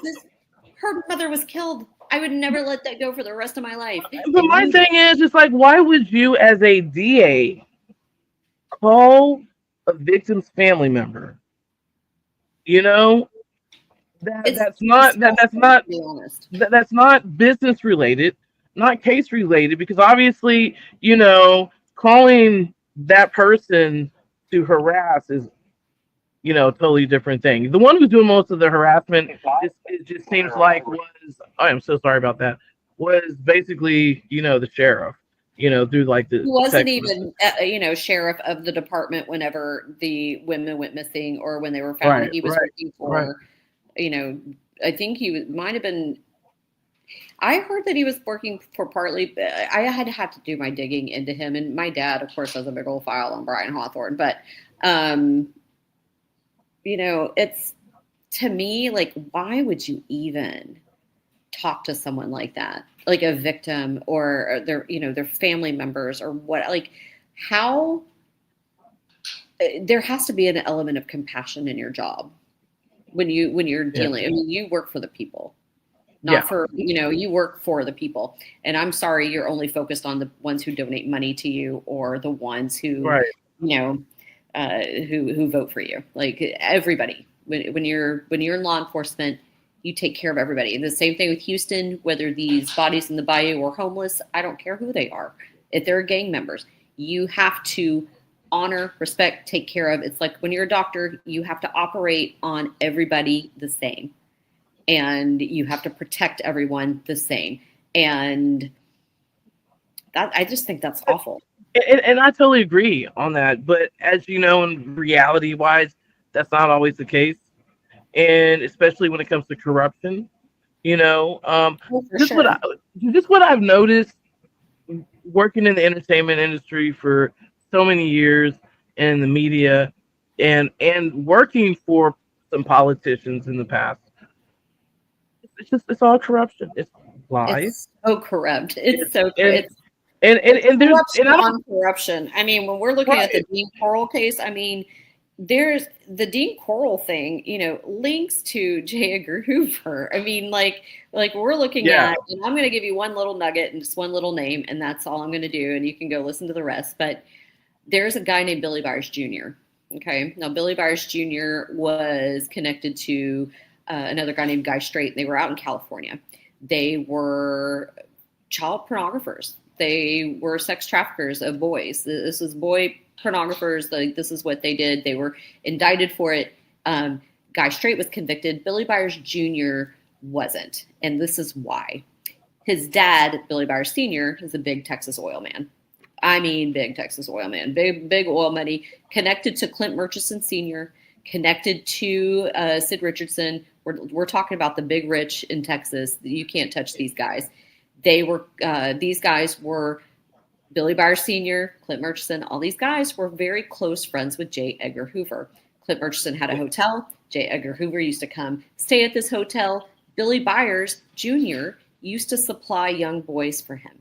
Her mother was killed. I would never let that go for the rest of my life. But my thing is, it's like, why would you, as a DA, call a victim's family member? That's not business related, not case related, because obviously, calling that person to harass is, totally different thing. The one who's doing most of the harassment, it just seems like I'm so sorry about that, was basically, the sheriff, through like the. He wasn't even, sheriff of the department whenever the women went missing or when they were found. Right, he was working for, I think might have been. I heard that he was working for partly. I had to do my digging into him, and my dad, of course, has a big old file on Brian Hawthorne. But, it's, to me, like, why would you even talk to someone like that, like a victim or their, their family members or what? Like, how? There has to be an element of compassion in your job when you're dealing. I mean, you work for the people. Not for, you work for the people. And I'm sorry, you're only focused on the ones who donate money to you or the ones who, who vote for you. Like everybody, when you're in law enforcement, you take care of everybody. And the same thing with Houston, whether these bodies in the bayou or homeless, I don't care who they are. If they're gang members, you have to honor, respect, take care of. It's like when you're a doctor, you have to operate on everybody the same. And you have to protect everyone the same. And that, I just think that's awful. And I totally agree on that. But as you know, in reality wise, that's not always the case. And especially when it comes to corruption, just what I've noticed working in the entertainment industry for so many years in the media and working for some politicians in the past. It's all corruption. It's lies. It's so corrupt. It's so and there's corruption. I mean, when we're looking at the Dean Coral case, I mean, there's the Dean Coral thing, links to J. Edgar Hoover. I mean, like we're looking at, and I'm going to give you one little nugget and just one little name, and that's all I'm going to do, and you can go listen to the rest. But there's a guy named Billy Byers Jr. Okay, now Billy Byers Jr. was connected to another guy named Guy Straight. They were out in California. They were child pornographers. They were sex traffickers of boys. This was boy pornographers. Like, this is what they did. They were indicted for it. Guy Straight was convicted. Billy Byers Jr. wasn't. And this is why. His dad, Billy Byers Sr., is a big Texas oil man. I mean, big Texas oil man. Big oil money. Connected to Clint Murchison Sr., connected to Sid Richardson. We're talking about the big rich in Texas. You can't touch these guys. These guys were Billy Byers Sr., Clint Murchison. All these guys were very close friends with J. Edgar Hoover. Clint Murchison had a hotel. J. Edgar Hoover used to come stay at this hotel. Billy Byers Jr. used to supply young boys for him.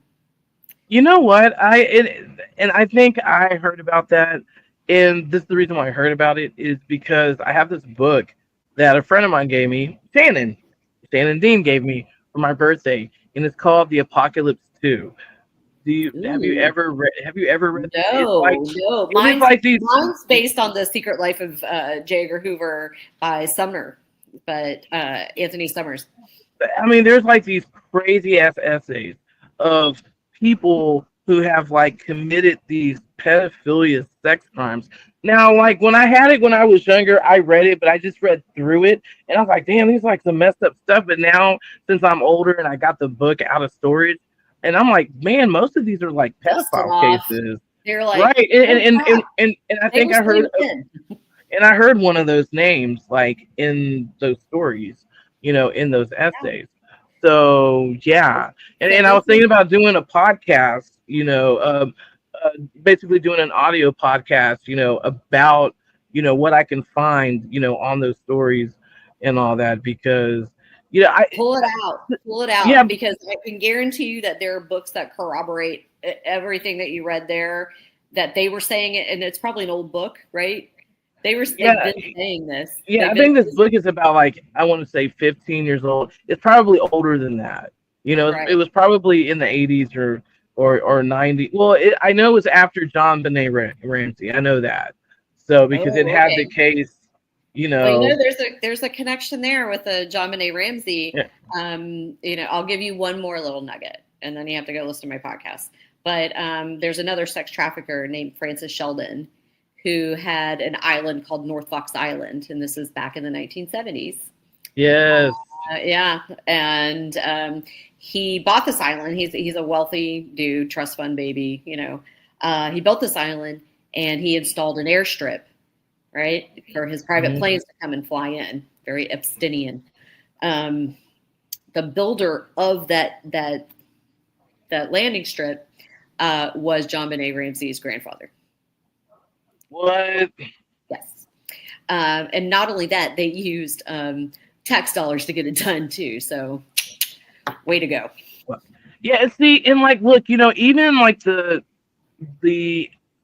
You know what? I think I heard about that, and this is the reason why I heard about it is because I have this book that a friend of mine gave me, Shannon Dean gave me for my birthday, and it's called The Apocalypse 2. Have you ever read? No. Mine's based on The Secret Life of J. Edgar Hoover by Sumner, but Anthony Summers. I mean, there's like these crazy ass essays of people who have like committed these pedophilia sex crimes. Now, like when I had it when I was younger, I read it, but I just read through it, and I was like, damn, these like some messed up stuff. But now, since I'm older and I got the book out of storage, and I'm like, man, most of these are like pedophile cases. They're like, right, and I think I heard, and I heard one of those names like in those stories, in those essays. So yeah, and I was thinking about doing a podcast, basically doing an audio podcast, about what I can find, on those stories and all that, because I pull it out, yeah, because I can guarantee you that there are books that corroborate everything that you read there, that they were saying it, and it's probably an old book, right? They've been saying this. Yeah, I think this book is about, like, I want to say 15 years old. It's probably older than that. Right. It was probably in the 80s or 90s. Well, I know it was after John Benet Ramsey. I know that. So because it had the case, Well, there's a connection there with the John Benet Ramsey. Yeah. I'll give you one more little nugget, and then you have to go listen to my podcast. But there's another sex trafficker named Francis Sheldon, who had an island called North Fox Island, and this is back in the 1970s. Yes. Yeah, and he bought this island. He's a wealthy dude, trust fund baby. He built this island, and he installed an airstrip, right, for his private planes to come and fly in. Very Epsteinian. The builder of that landing strip was John Benet Ramsey's grandfather. What? Yes. And not only that, they used tax dollars to get it done too. So, way to go. Yeah, see, and like, look, even like the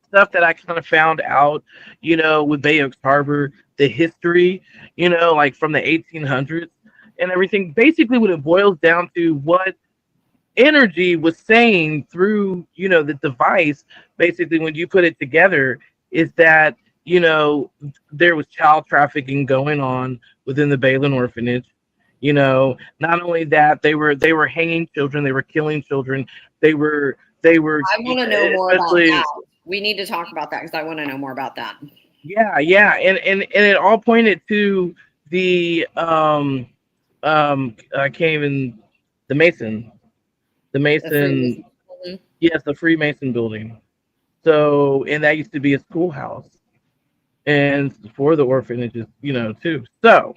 stuff that I kind of found out, with Bay Oaks Harbor, the history, like from the 1800s and everything, basically what it boils down to, what energy was saying through, the device, basically when you put it together, is that, there was child trafficking going on within the Balin orphanage. Not only that, they were hanging children, they were killing children, they were. I want to know more about that. We need to talk about that because I want to know more about that. Yeah, and it all pointed to the I can't even the Mason. Yes, the Freemason building. So, and that used to be a schoolhouse, and for the orphanages, too. So,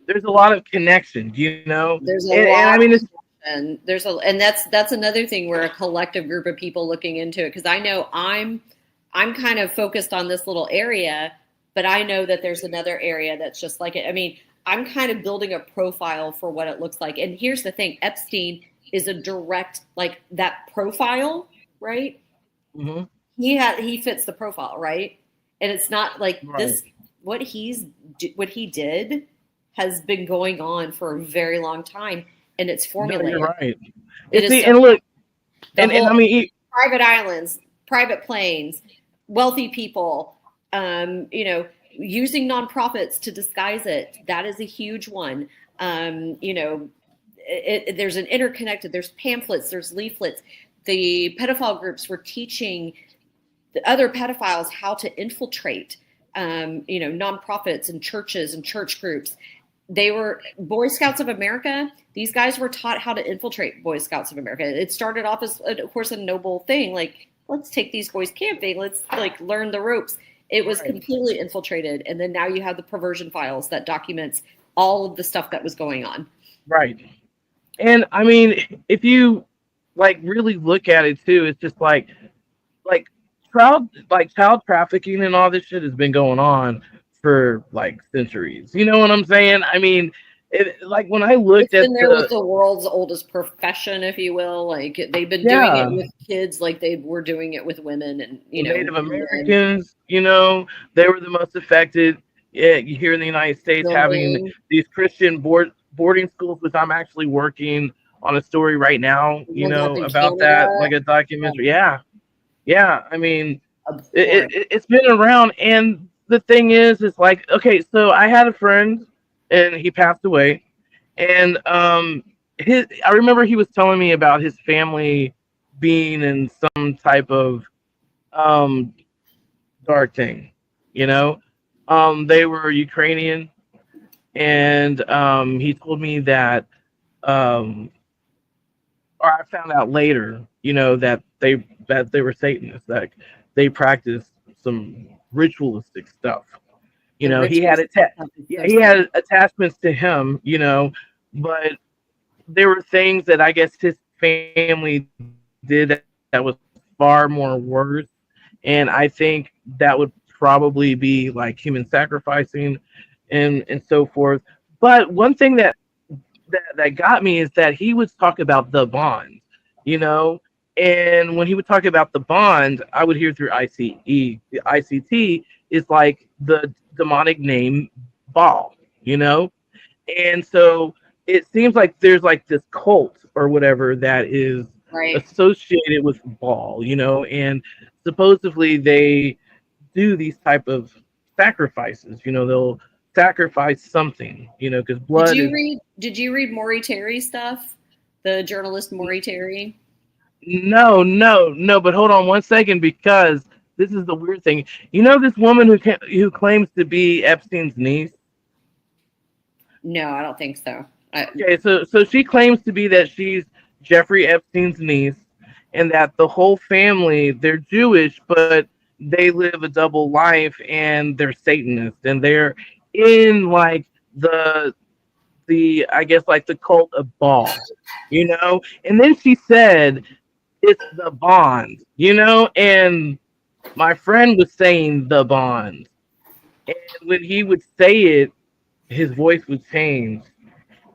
there's a lot of connections, There's a lot. And I mean, and that's another thing where a collective group of people looking into it, because I know I'm kind of focused on this little area, but I know that there's another area that's just like it. I mean, I'm kind of building a profile for what it looks like. And here's the thing: Epstein is a direct, like, that profile, right? Mm-hmm. He fits the profile, right? And it's not like Right. this, what he did has been going on for a very long time, and it's formulated. No, you're right. It is See, so, and look, the and whole I mean, private islands, private planes, wealthy people, using nonprofits to disguise it. That is a huge one. There's an interconnected, there's pamphlets, there's leaflets. The pedophile groups were teaching the other pedophiles how to infiltrate, nonprofits and churches and church groups. They were Boy Scouts of America. These guys were taught how to infiltrate Boy Scouts of America. It started off as, of course, a noble thing. Like, let's take these boys camping. Let's learn the ropes. It was completely infiltrated. And then now you have the perversion files that documents all of the stuff that was going on. Right. And I mean, if you really look at it too, it's just like child trafficking and all this shit has been going on for centuries. You know what I'm saying? I mean, when I looked it's been there with the world's oldest profession, if you will. Like, they've been doing it with kids, like they were doing it with women and Native Americans. They were the most affected. Yeah, here in the United States, having these Christian boarding schools, which I'm actually working on a story right now. About that, like a documentary. Yeah. I mean, it's been around, and the thing is okay, so I had a friend, and he passed away, and I remember he was telling me about his family being in some type of dark thing. They were Ukrainian, and he told me that, or I found out later, that they were Satanists, that they practiced some ritualistic stuff. He had attachments to him, but there were things that I guess his family did that was far more worse, and I think that would probably be like human sacrificing and so forth. But one thing that got me is that he would talk about the bond, and when he would talk about the bond, I would hear through ICE. The ICT is like the demonic name Baal, and so it seems like there's this cult or whatever that is associated with Baal, and supposedly they do these type of sacrifices. They'll sacrifice something, because blood. Did you read Maury Terry's stuff? The journalist Maury Terry? No. But hold on one second, because this is the weird thing. This woman who claims to be Epstein's niece? No, I don't think so. Okay, so she claims to be that she's Jeffrey Epstein's niece, and that the whole family, they're Jewish, but they live a double life, and they're Satanists, and they're in the I guess the cult of Baal, and then she said it's the bond, and my friend was saying the bond, and when he would say it, his voice would change,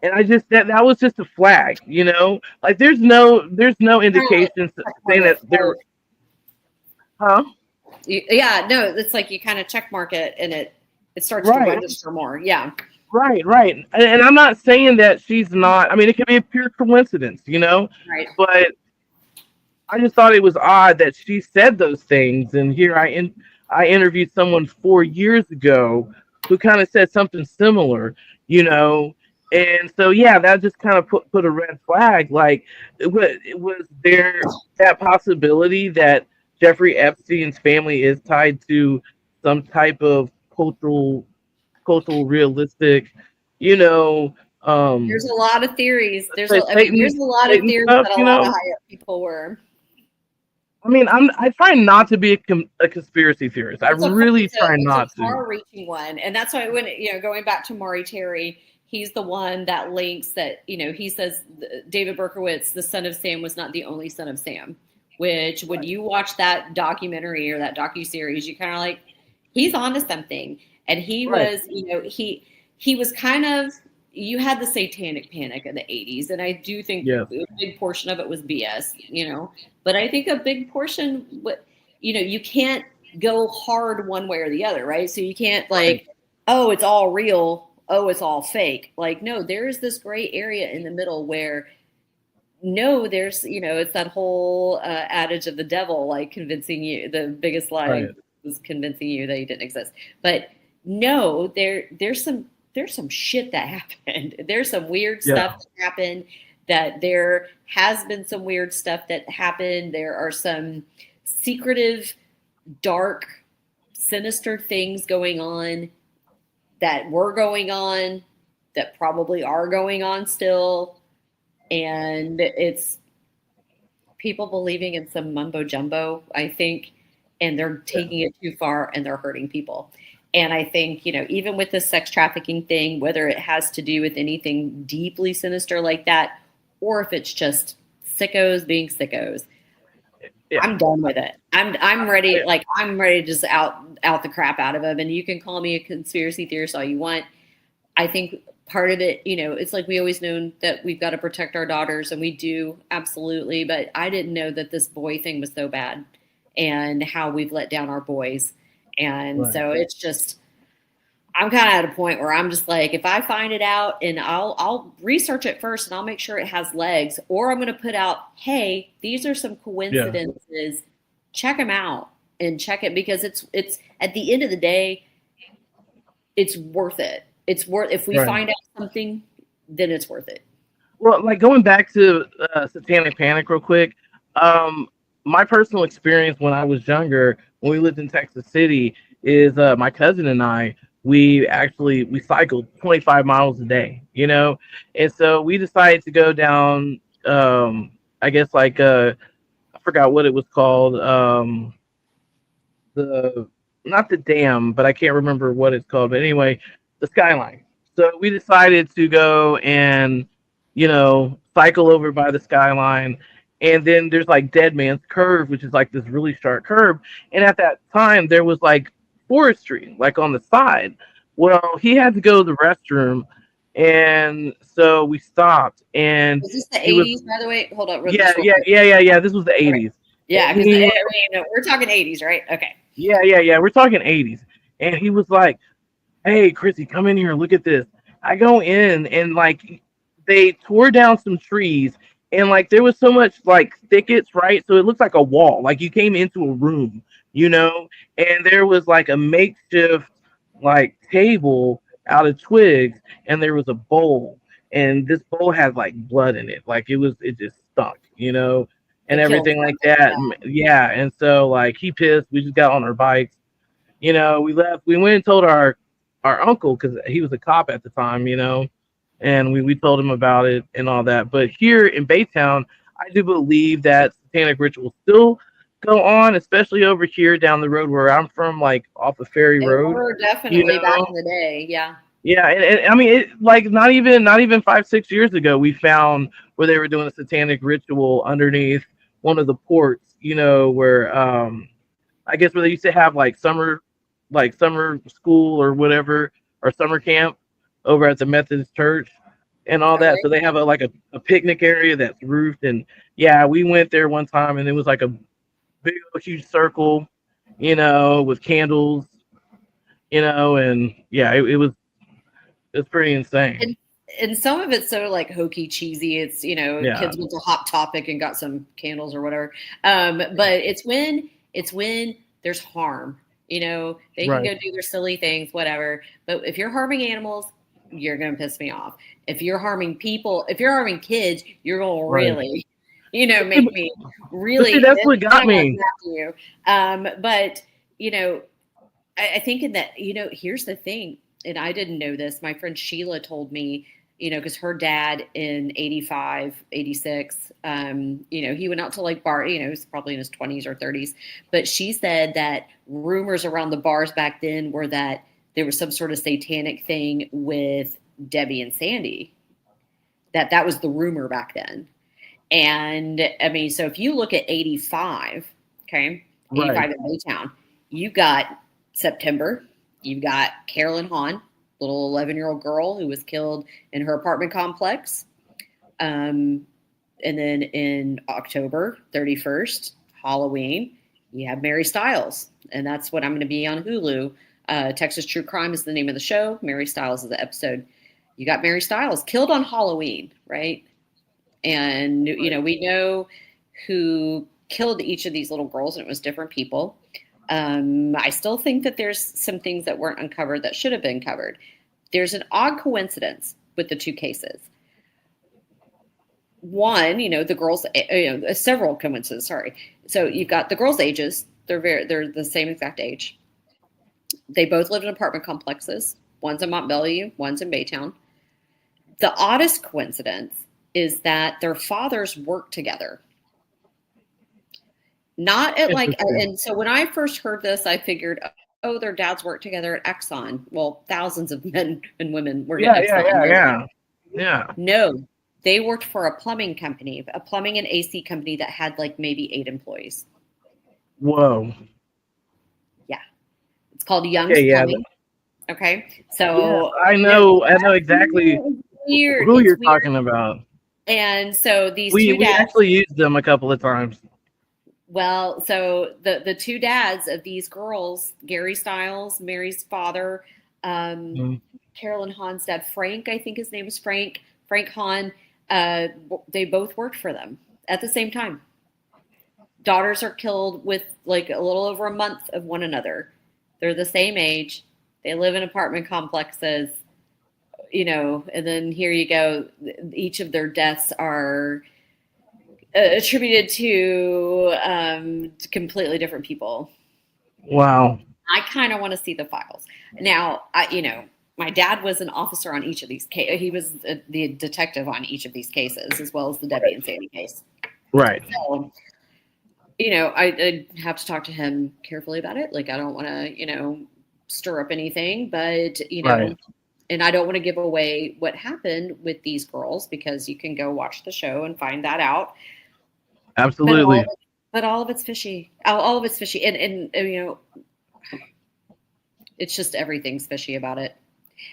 and I just that was just a flag, there's no indication saying that they're, yeah, no, it's like you kind of check mark it and it starts to register more. Yeah. Right. And I'm not saying that she's not. I mean, it could be a pure coincidence, Right. But I just thought it was odd that she said those things. And here I interviewed someone 4 years ago who kind of said something similar, And so, yeah, that just kind of put a red flag. Was there that possibility that Jeffrey Epstein's family is tied to some type of cultural realistic, there's a lot of theories. There's a lot of theories that a lot of high up people were. I mean, I try not to be a conspiracy theorist. I really try not to. Far-reaching one, and that's why when going back to Maury Terry, he's the one that links that he says David Berkowitz, the son of Sam, was not the only son of Sam. Which when you watch that documentary or that docuseries, you kind of like, he's onto something. And he was, he was kind of, you had the satanic panic in the 80s. And I do think a big portion of it was BS, but I think a big portion, you can't go hard one way or the other, right? So you can't like, oh, it's all real. Oh, it's all fake. Like, no, there is this gray area in the middle where no, there's, it's that whole adage of the devil, like convincing you, the biggest lie was convincing you that he didn't exist. But no, there's some shit that happened. There's some weird stuff that happened, that there has been some weird stuff that happened. There are some secretive, dark, sinister things going on that were going on, that probably are going on still. And it's people believing in some mumbo jumbo, I think, and they're taking it too far and they're hurting people. And I think, even with the sex trafficking thing, whether it has to do with anything deeply sinister like that, or if it's just sickos being sickos, I'm done with it. I'm ready. Like, I'm ready to just out the crap out of them. And you can call me a conspiracy theorist all you want. I think part of it, it's like we always known that we've got to protect our daughters, and we do, absolutely. But I didn't know that this boy thing was so bad, and how we've let down our boys. And so it's just, I'm kind of at a point where I'm just like, if I find it out, and I'll research it first, and I'll make sure it has legs, or I'm going to put out, hey, these are some coincidences. Check them out and check it, because it's at the end of the day, it's worth it. It's worth, if we find out something, then it's worth it. Well, like going back to Satanic Panic real quick, my personal experience when I was younger, when we lived in Texas City, is my cousin and I, we cycled 25 miles a day, and so we decided to go down, I guess like I forgot what it was called, not the dam, but I can't remember what it's called, but anyway, the skyline. So we decided to go and cycle over by the skyline. And then there's like Dead Man's Curve, which is like this really sharp curve. And at that time, there was like forestry, like on the side. Well, he had to go to the restroom. And so we stopped. And was this the 80s, by the way? Hold on. Yeah. This was the 80s. Yeah, because we're talking 80s, right? Okay. Yeah. We're talking 80s. And he was like, hey, Chrissy, come in here. Look at this. I go in, and like they tore down some trees, and like there was so much like thickets, right? So it looks like a wall, like you came into a room, and there was like a makeshift like table out of twigs, and there was a bowl, and this bowl had like blood in it. Like it just stunk, and everything like that. Yeah. And so like he pissed. We just got on our bikes. We left. We went and told our uncle, because he was a cop at the time, and we told him about it and all that. But here in Baytown, I do believe that satanic rituals still go on, especially over here down the road where I'm from, like off of Ferry Road. Were definitely back in the day, yeah. Yeah, and I mean, it, like not even 5-6 years ago, we found where they were doing a satanic ritual underneath one of the ports, where I guess where they used to have like summer school or whatever, or summer camp over at the Methodist church and all that. So they have a picnic area that's roofed. And yeah, we went there one time, and it was like a big huge circle, with candles, and yeah, it's pretty insane. And some of it's so like hokey cheesy. It's, kids went to Hot Topic and got some candles or whatever. But it's when there's harm. They can go do their silly things, whatever. But if you're harming animals, you're going to piss me off. If you're harming people, if you're harming kids, you're going to really, make me really. See, that's what got me. You. But, I think in that, here's the thing. And I didn't know this. My friend Sheila told me, because her dad in 85, 86, he went out to like bar, he was probably in his 20s or 30s. But she said that rumors around the bars back then were that there was some sort of satanic thing with Debbie and Sandy. That was the rumor back then. And I mean, so if you look at 85, okay, 85 in Baytown, you got September, you've got Carolyn Hahn, little 11-year-old girl who was killed in her apartment complex. And then in October 31st, Halloween, you have Mary Stiles, and that's what I'm going to be on Hulu. Texas True Crime is the name of the show. Mary Stiles is the episode. You got Mary Stiles killed on Halloween, right? And, we know who killed each of these little girls, and it was different people. I still think that there's some things that weren't uncovered that should have been covered. There's an odd coincidence with the two cases. One, the girls, several coincidences, sorry. So you've got the girls' ages. They're the same exact age. They both lived in apartment complexes. One's in Montbellier, one's in Baytown. The oddest coincidence is that their fathers worked together. Not at and so when I first heard this, I figured, oh, their dads worked together at Exxon. Well, thousands of men and women work at Exxon. Yeah. No, they worked for a plumbing company, a plumbing and AC company that had like maybe 8 employees. Whoa. Yeah. It's called Young's Plumbing. Okay. So I know exactly weird. who you're talking about. And so these we actually used them a couple of times. Well, so the two dads of these girls, Gary Stiles, Mary's father, Carolyn Hahn's dad, Frank, I think his name is Frank Hahn, they both worked for them at the same time. Daughters are killed with like a little over a month of one another. They're the same age. They live in apartment complexes, and then here you go. Each of their deaths are attributed to completely different people. Wow. I kind of want to see the files. Now, my dad was an officer on each of these cases. He was the detective on each of these cases, as well as the Debbie and Sandy case. Right. So, I have to talk to him carefully about it. Like, I don't want to, stir up anything, but, right. And I don't want to give away what happened with these girls, because you can go watch the show and find that out. Absolutely. But all of it's fishy. All of it's fishy. And it's just everything's fishy about it.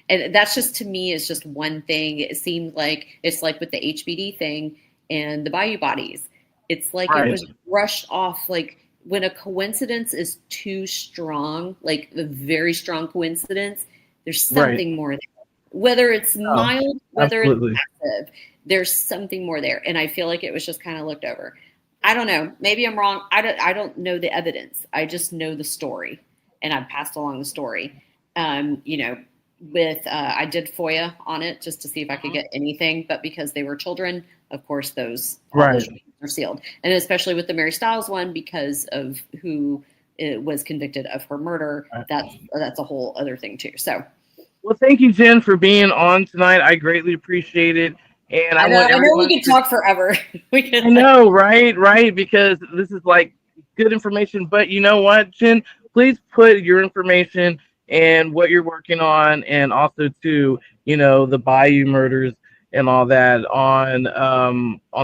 And that's just, to me, is just one thing. It seemed like it's like with the HBD thing and the Bayou bodies. It's like It was rushed off. Like when a coincidence is too strong, like a very strong coincidence, there's something more there. Whether it's mild, whether it's massive, there's something more there. And I feel like it was just kind of looked over. I don't know. Maybe I'm wrong. I don't know the evidence. I just know the story, and I've passed along the story. I did FOIA on it just to see if I could get anything, but because they were children, of course, those are sealed. And especially with the Mary Stiles one, because of who was convicted of her murder, that's a whole other thing too. So, well, thank you, Jen, for being on tonight. I greatly appreciate it. And I know we can talk forever. I know, right? Because this is like good information. But you know what, Jen? Please put your information and what you're working on, and also too, the Bayou murders and all that on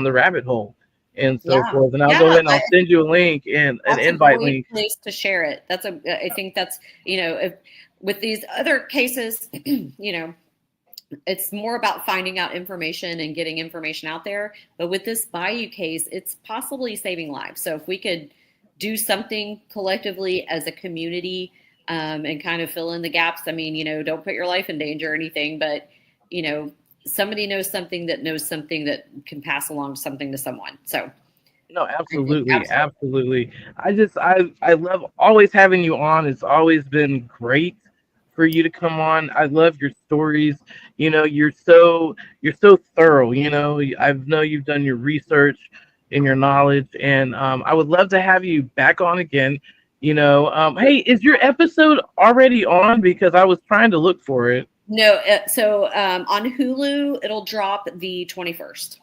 the rabbit hole and so forth. And I'll go ahead and I'll send you a link and an invite link. Place to share it. I think that's with these other cases, it's more about finding out information and getting information out there. But with this Bayou case, it's possibly saving lives. So if we could do something collectively as a community and kind of fill in the gaps, don't put your life in danger or anything, but, somebody knows something that can pass along something to someone. So. No, absolutely. I love always having you on. It's always been great for you to come on. I love your stories. You're so thorough. I know you've done your research and your knowledge, and I would love to have you back on again. Hey, is your episode already on? Because I was trying to look for it. No, so on Hulu it'll drop the 21st.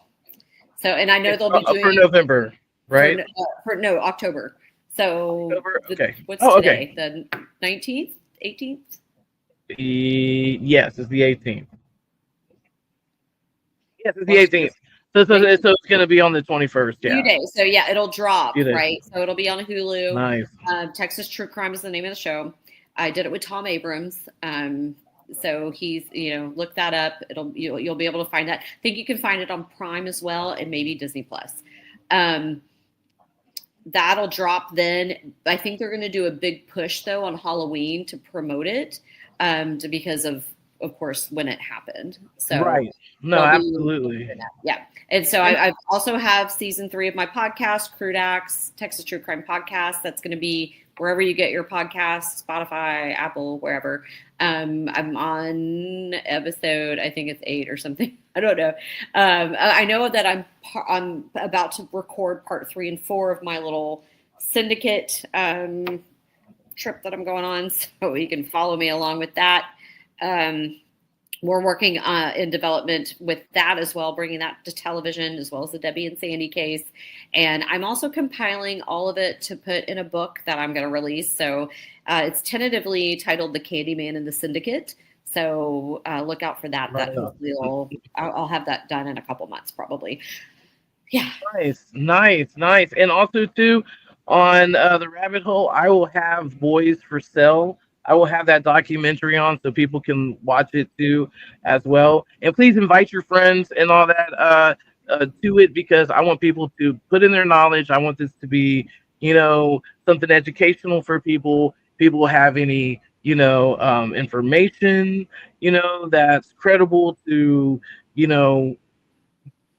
So, and I know they'll be doing for November, right? For October. So, October? Okay. What's today? Okay. The 19th, 18th? Yes, it's the 18th. Yes, it's the 18th. So it's going to be on the 21st. Yeah. 2 days. So yeah, it'll drop, right? So it'll be on Hulu. Nice. Texas True Crime is the name of the show. I did it with Tom Abrams. So he's, look that up. You'll be able to find that. I think you can find it on Prime as well, and maybe Disney Plus. that'll drop then. I think they're going to do a big push though on Halloween to promote it, because of course when it happened. So Right. No, absolutely. yeah. And so I also have season 3 of my podcast, Crude, Texas True Crime Podcast. That's going to be wherever you get your podcasts, Spotify, Apple, wherever. I'm on episode, I think it's 8 or something. I don't know. I know that I'm about to record part 3 and 4 of my little syndicate trip that I'm going on, so you can follow me along with that. We're working in development with that as well, bringing that to television, as well as the Debbie and Sandy case. And I'm also compiling all of it to put in a book that I'm going to release. So it's tentatively titled The Candyman and the Syndicate. So look out for that. Right. That hopefully I'll have that done in a couple months, probably. Yeah. Nice. And also too, on the Rabbit Hole, I will have Boys for Sale. I will have that documentary on so people can watch it too as well. And please invite your friends and all that to it, because I want people to put in their knowledge. I want this to be, something educational for people. People have any, information, that's credible to,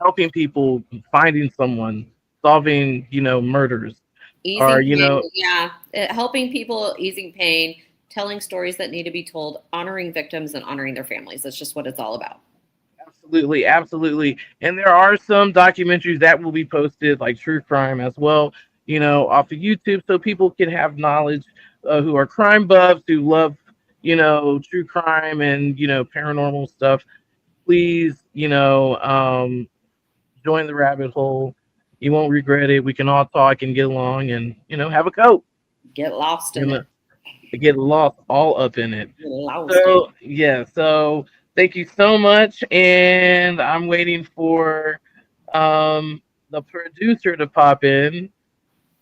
helping people, finding someone, solving, murders. Helping people, easing pain, telling stories that need to be told, honoring victims and honoring their families. That's just what it's all about. Absolutely. And there are some documentaries that will be posted, like true crime as well, off of YouTube, so people can have knowledge, who are crime buffs, who love, true crime and, paranormal stuff. Please, join the Rabbit Hole. You won't regret it. We can all talk and get along and, have a coat. Get lost in it. Get lost all up in it. So thank you so much. And I'm waiting for the producer to pop in.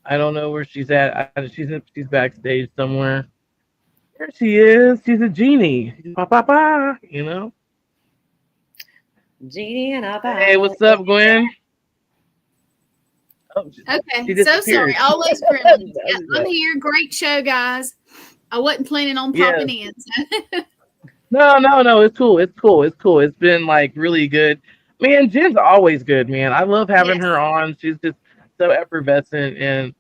I don't know where she's at. She's backstage somewhere. There she is. She's a genie. Genie and a bag. Hey, what's up, Gwen? Oh, okay, so sorry. Always grilling. I'm here. Great show, guys. I wasn't planning on popping in. So. No. It's cool. It's been like really good. Man, Jen's always good, man. I love having her on. She's just so effervescent and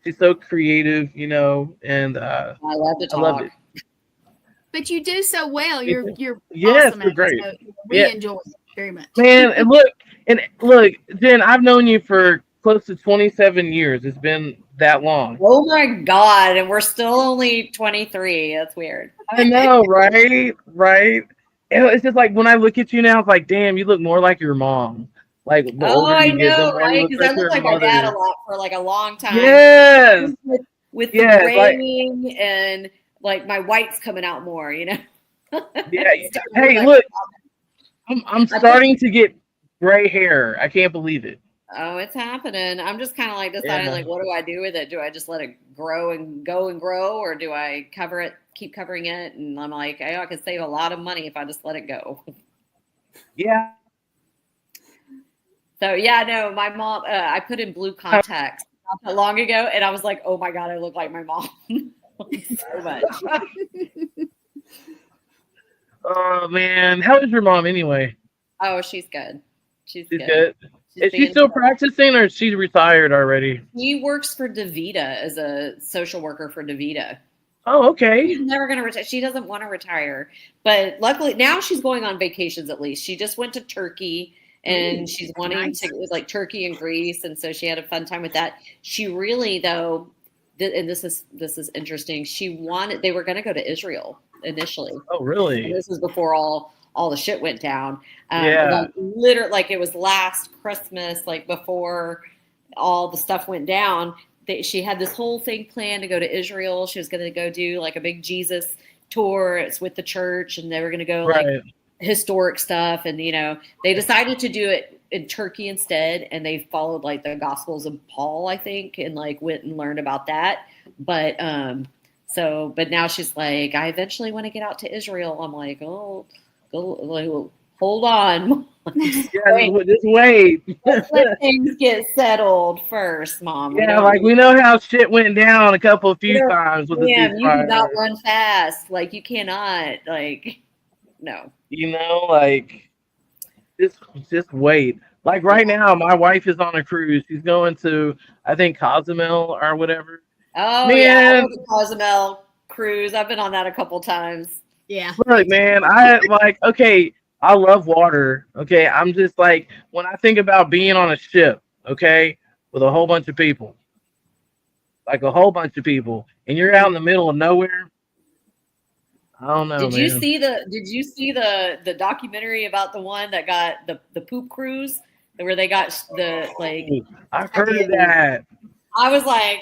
she's so creative, and I love to talk. I love it. But you do so well. You're yes, awesome. You're great. So we enjoy it very much. Man, and look, Jen, I've known you for close to 27 years. It's been that long. Oh my God. And we're still only 23. That's weird. I know, right? And it's just like when I look at you now, it's like, damn, you look more like your mom. Like, I know, right? Because I look like my dad a lot for like a long time. Yes. With the graying and like my white's coming out more, Yeah. Hey, look, I'm starting to get gray hair. I can't believe it. Oh, it's happening. I'm just kind of like deciding, like, what do I do with it? Do I just let it grow and go and grow, or do I cover it, keep covering it? And I'm like, I could save a lot of money if I just let it go. Yeah. So yeah, no, my mom. I put in blue contacts not that long ago, and I was like, oh my God, I look like my mom so much. Oh man, how is your mom anyway? Oh, she's good. She's good. Is she still practicing, or is she retired already? She works for DaVita as a social worker for DaVita. Oh, okay. She's never going to retire. She doesn't want to retire. But luckily, now she's going on vacations at least. She just went to Turkey, and she's wanting to, it was like Turkey and Greece, and so she had a fun time with that. She really, though, and this is interesting, they were going to go to Israel initially. Oh, really? And this was before all the shit went down. Literally, like it was last Christmas, like before all the stuff went down. She had this whole thing planned to go to Israel. She was going to go do like a big Jesus tour. It's with the church, and they were going to go like historic stuff. And they decided to do it in Turkey instead, and they followed like the Gospels of Paul, I think, and like went and learned about that. But but now she's like, I eventually want to get out to Israel. I'm like, oh. hold on. Yeah, just wait. Let things get settled first, Mom. Yeah, like we know how shit went down a few times with the you ceasefire. do not run fast. Like you cannot. Like no. You know, like just wait. Like right now, my wife is on a cruise. She's going to, I think, Cozumel or whatever. Oh yeah, I know the Cozumel cruise. I've been on that a couple times. Yeah. Look, man, okay, I love water. Okay, I'm just like, when I think about being on a ship, okay, with a whole bunch of people, like a whole bunch of people, and you're out in the middle of nowhere. I don't know. Did you see the documentary about the one that got the poop cruise, where they got the like? I've heard of that. I was like,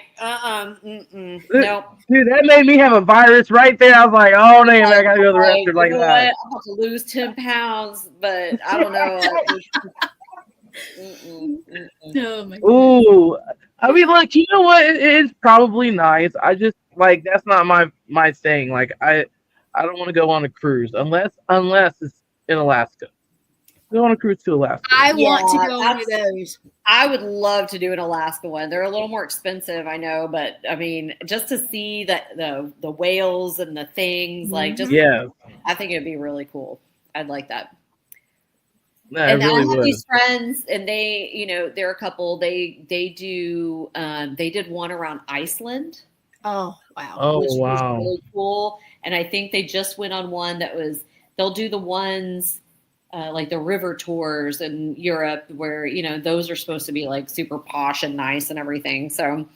nope. Dude, that made me have a virus right there. I was like, oh damn, I gotta go to the restroom like that. I'm about to lose 10 pounds, but I don't know. Oh my goodness. Ooh, I mean, like, you know what? It's probably nice. I just like that's not my thing. Like, I don't want to go on a cruise unless it's in Alaska. Go on a cruise to Alaska. I want to go on those. I would love to do an Alaska one. They're a little more expensive, I know, but I mean, just to see the whales and the things, like just I think it'd be really cool. I'd like that. No, and really I have these friends, and they, you know, they're a couple. They do. They did one around Iceland. Oh wow! Oh which wow! was really cool. And I think they just went on one that was. They'll do the ones like the river tours in Europe, where you know those are supposed to be like super posh and nice and everything. So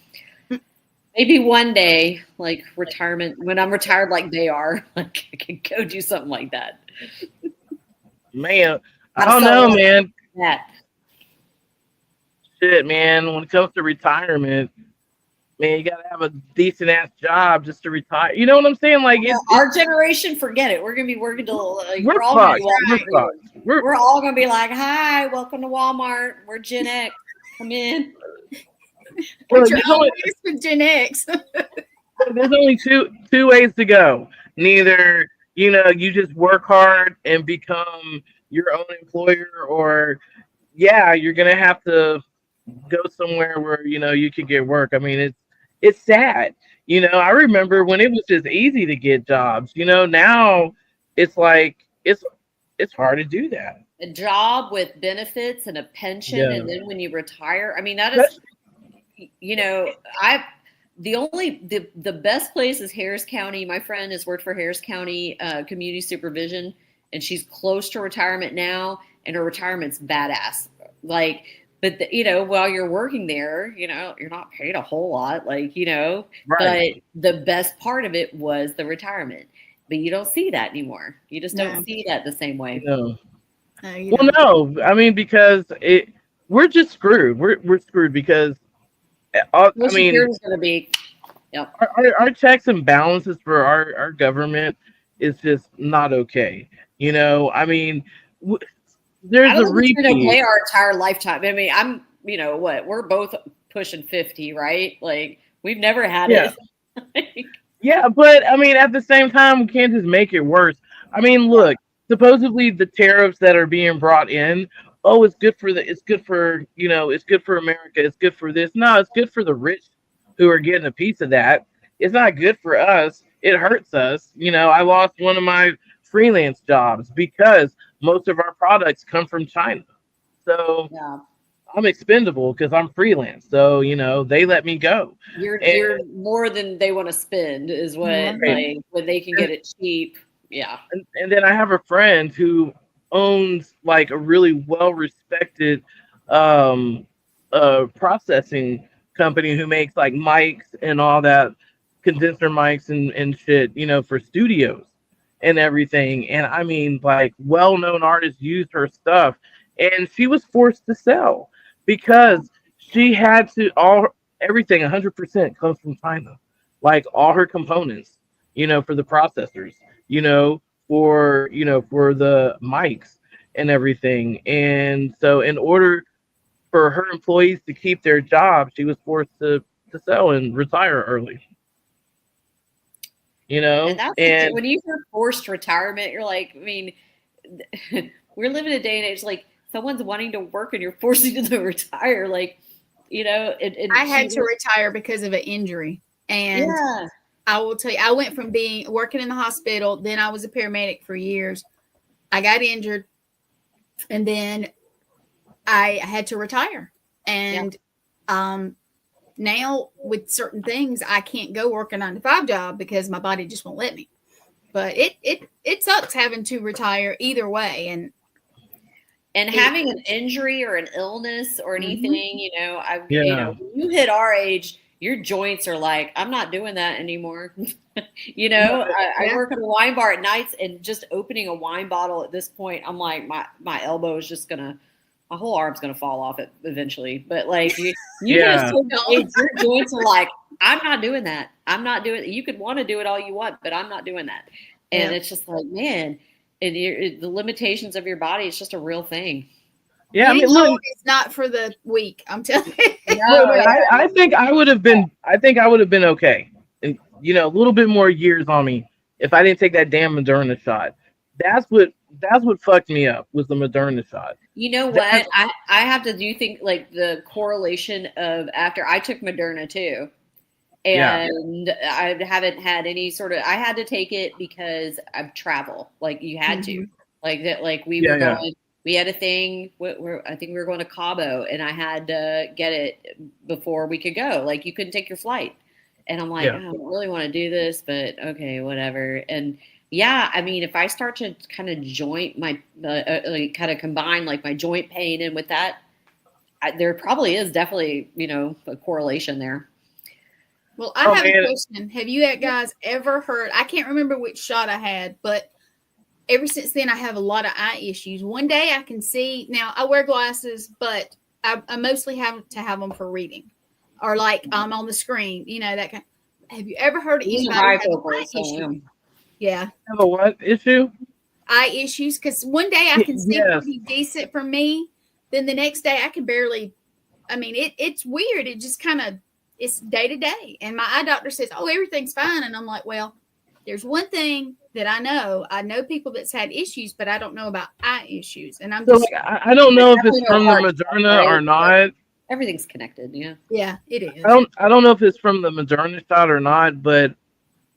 maybe one day, like retirement, when I'm retired, like they are, like I can go do something like that. Man. I don't know, man. That. Shit, man. When it comes to retirement, man, you gotta have a decent ass job just to retire. You know what I'm saying? Like, our generation, forget it. We're gonna be working till like, we're all fucked. We're all gonna be like, "Hi, welcome to Walmart. We're Gen X. Come in." What's your with Gen X? There's only two ways to go. Neither, you know, you just work hard and become your own employer, or you're gonna have to go somewhere where you know you can get work. I mean, it's sad. You know, I remember when it was just easy to get jobs. You know, now it's like it's hard to do that. A job with benefits and a pension, and then when you retire, I mean that is, you know, the best place is Harris County. My friend has worked for Harris County Community Supervision, and she's close to retirement now, and her retirement's badass. Like, but you know, while you're working there, you know, you're not paid a whole lot, like, you know, but the best part of it was the retirement. But you don't see that anymore. You just don't see that the same way. No. Well, no, I mean, because we're just screwed. We're screwed because I mean, going to be. Yep. Our checks and balances for our government is just not okay. You know, I mean, there's a repeat. Okay, our entire lifetime. I mean, I'm, you know, what, we're both pushing 50, right? Like, we've never had it. Yeah, but I mean, at the same time, we can't just make it worse. I mean, look, supposedly the tariffs that are being brought in, it's good for it's good for, you know, it's good for America. It's good for this. No, it's good for the rich who are getting a piece of that. It's not good for us. It hurts us. You know, I lost one of my freelance jobs because most of our products come from China. So I'm expendable because I'm freelance. So, you know, they let me go. You're more than they want to spend is what, like, when they can get it cheap. Yeah. And then I have a friend who owns like a really well-respected processing company who makes like mics and all that, condenser mics and shit, you know, for studios and everything. And I mean, like, well-known artists used her stuff, and she was forced to sell because she had to everything 100% comes from China, like all her components, you know, for the processors, you know, for the mics and everything. And so in order for her employees to keep their jobs, she was forced to sell and retire early. You know, and when you hear forced retirement, you're like, I mean, we're living in a day and age like someone's wanting to work and you're forcing them to retire. Like, you know, I had to retire because of an injury. And I will tell you, I went from working in the hospital, then I was a paramedic for years. I got injured, and then I had to retire. And now with certain things, I can't go work a 9-to-5 job because my body just won't let me. But it sucks having to retire either way. And having an injury or an illness or anything, you know, you know, when you hit our age, your joints are like, I'm not doing that anymore. You know, I work at a wine bar at nights, and just opening a wine bottle at this point, I'm like, my elbow is just my whole arm's gonna fall off it eventually. But like you your joints are like, I'm not doing that. I'm not doing it. You could want to do it all you want, but I'm not doing that. And it's just like, man, and the limitations of your body, it's just a real thing. Yeah, I mean, look, it's not for the weak. I'm telling you. I think I would have been okay. And, you know, a little bit more years on me if I didn't take that damn Moderna shot. That's what fucked me up, was the Moderna shot. You know what? I have to do think like the correlation of after I took Moderna too. And I haven't had any sort of, I had to take it because of travel. Like you had to, like that, like we were going, we had a thing where I think we were going to Cabo, and I had to get it before we could go. Like you couldn't take your flight. And I'm like, I don't really want to do this, but okay, whatever. And I mean, if I start to kind of joint my, like kind of combine like my joint pain and with that, there probably is definitely, you know, a correlation there. Well, I have a question. Have you guys ever heard? I can't remember which shot I had, but ever since then, I have a lot of eye issues. One day I can see. Now, I wear glasses, but I mostly have to have them for reading, or like on the screen, you know, that kind. Have you ever heard of anybody have eye issues? Yeah. Have a what issue? Eye issues, because one day I can see pretty decent for me. Then the next day I can barely. I mean, it's weird. It just kind of. It's day to day. And my eye doctor says, oh, everything's fine. And I'm like, well, there's one thing that I know. I know people that's had issues, but I don't know about eye issues. And I'm just. So, I don't know if it's from the Moderna or not. Everything's connected. Yeah. Yeah, it is. I don't know if it's from the Moderna shot or not, but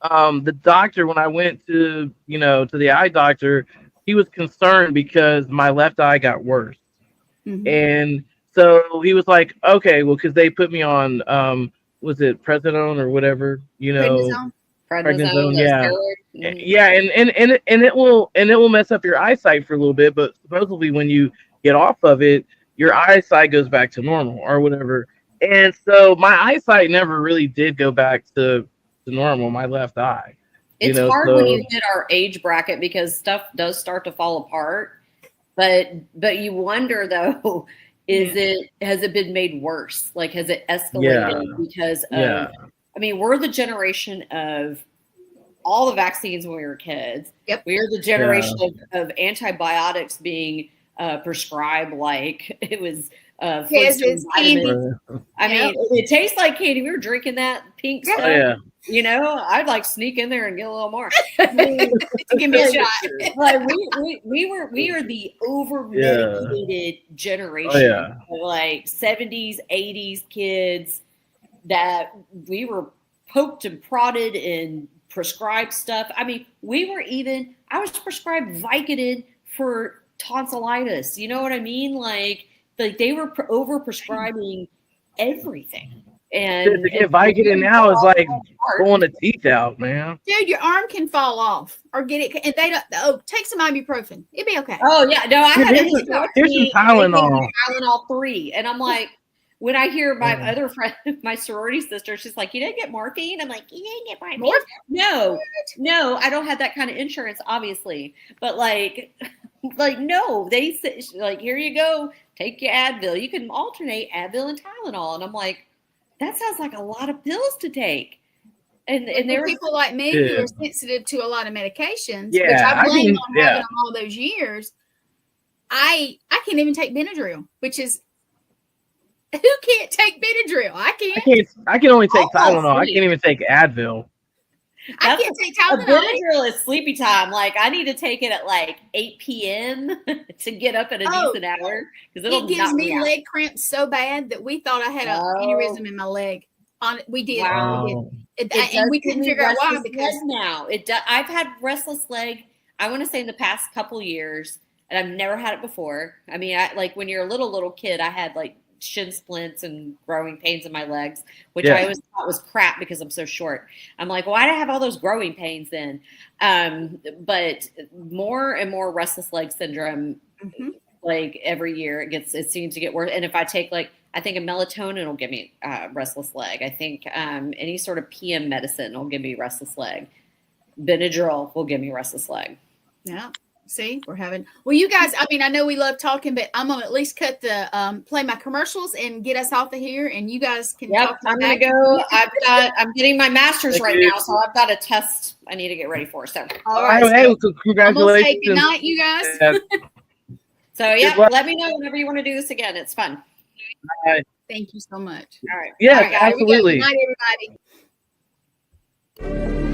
the doctor, when I went to the eye doctor, he was concerned because my left eye got worse. And so he was like, okay, well, because they put me on, was it prednisone or whatever, prednisone, and it will mess up your eyesight for a little bit, but supposedly when you get off of it, your eyesight goes back to normal or whatever. And so my eyesight never really did go back to normal, my left eye. It's hard when you hit our age bracket because stuff does start to fall apart, but you wonder though. Has it been made worse? Like, has it escalated because of, I mean, we're the generation of all the vaccines when we were kids. Yep. We are the generation of antibiotics being prescribed like it was it's candy. I mean, it tastes like candy. We were drinking that pink stuff. Yeah. You know, I'd like sneak in there and get a little more. Give me a shot. Like we are the over medicated generation of like 70s, 80s kids that we were poked and prodded and prescribed stuff. I mean, I was prescribed Vicodin for tonsillitis. You know what I mean? Like they were over prescribing everything. And to get Vicodin now is like pulling a teeth out, man. Dude, your arm can fall off or get it, and they don't. Oh, take some ibuprofen. It'd be okay. Oh yeah, no, I had here's some Tylenol. Tylenol 3, and I'm like, when I hear my other friend, my sorority sister, she's like, "You didn't get morphine?" I'm like, "You didn't get morphine?" No, I don't have that kind of insurance, obviously. But like no, they say like, "Here you go, take your Advil. You can alternate Advil and Tylenol," and I'm like. That sounds like a lot of pills to take. And there are people like me who are sensitive to a lot of medications, which I blame on having them all those years. I can't even take Benadryl, which is who can't take Benadryl? I can't. I can only take Tylenol. I can't even take Advil. I can't take Tylenol. Benadryl is sleepy time. Like I need to take it at like 8 p.m. to get up at a decent hour because it gives me leg cramps so bad that we thought I had an aneurysm in my leg. We did. Wow. We did. And we couldn't figure out why because now I've had restless leg. I want to say in the past couple years, and I've never had it before. I mean, like when you're a little kid, I had like shin splints and growing pains in my legs, which I always thought was crap because I'm so short. I'm like, why do I have all those growing pains then? But more and more restless leg syndrome, like every year it seems to get worse. And if I take I think a melatonin will give me restless leg. I think any sort of PM medicine will give me restless leg. Benadryl will give me restless leg. Yeah. See, we're having, well, you guys, I mean, I know we love talking, but I'm going to at least cut the, play my commercials and get us off of here. And you guys can talk. I'm going to go. I'm getting my master's now. So I've got a test I need to get ready for. So, all right. Hey, congratulations. Say good night, you guys. So, let me know whenever you want to do this again. It's fun. Bye. Thank you so much. All right. Yes, all right, absolutely. Good night, everybody.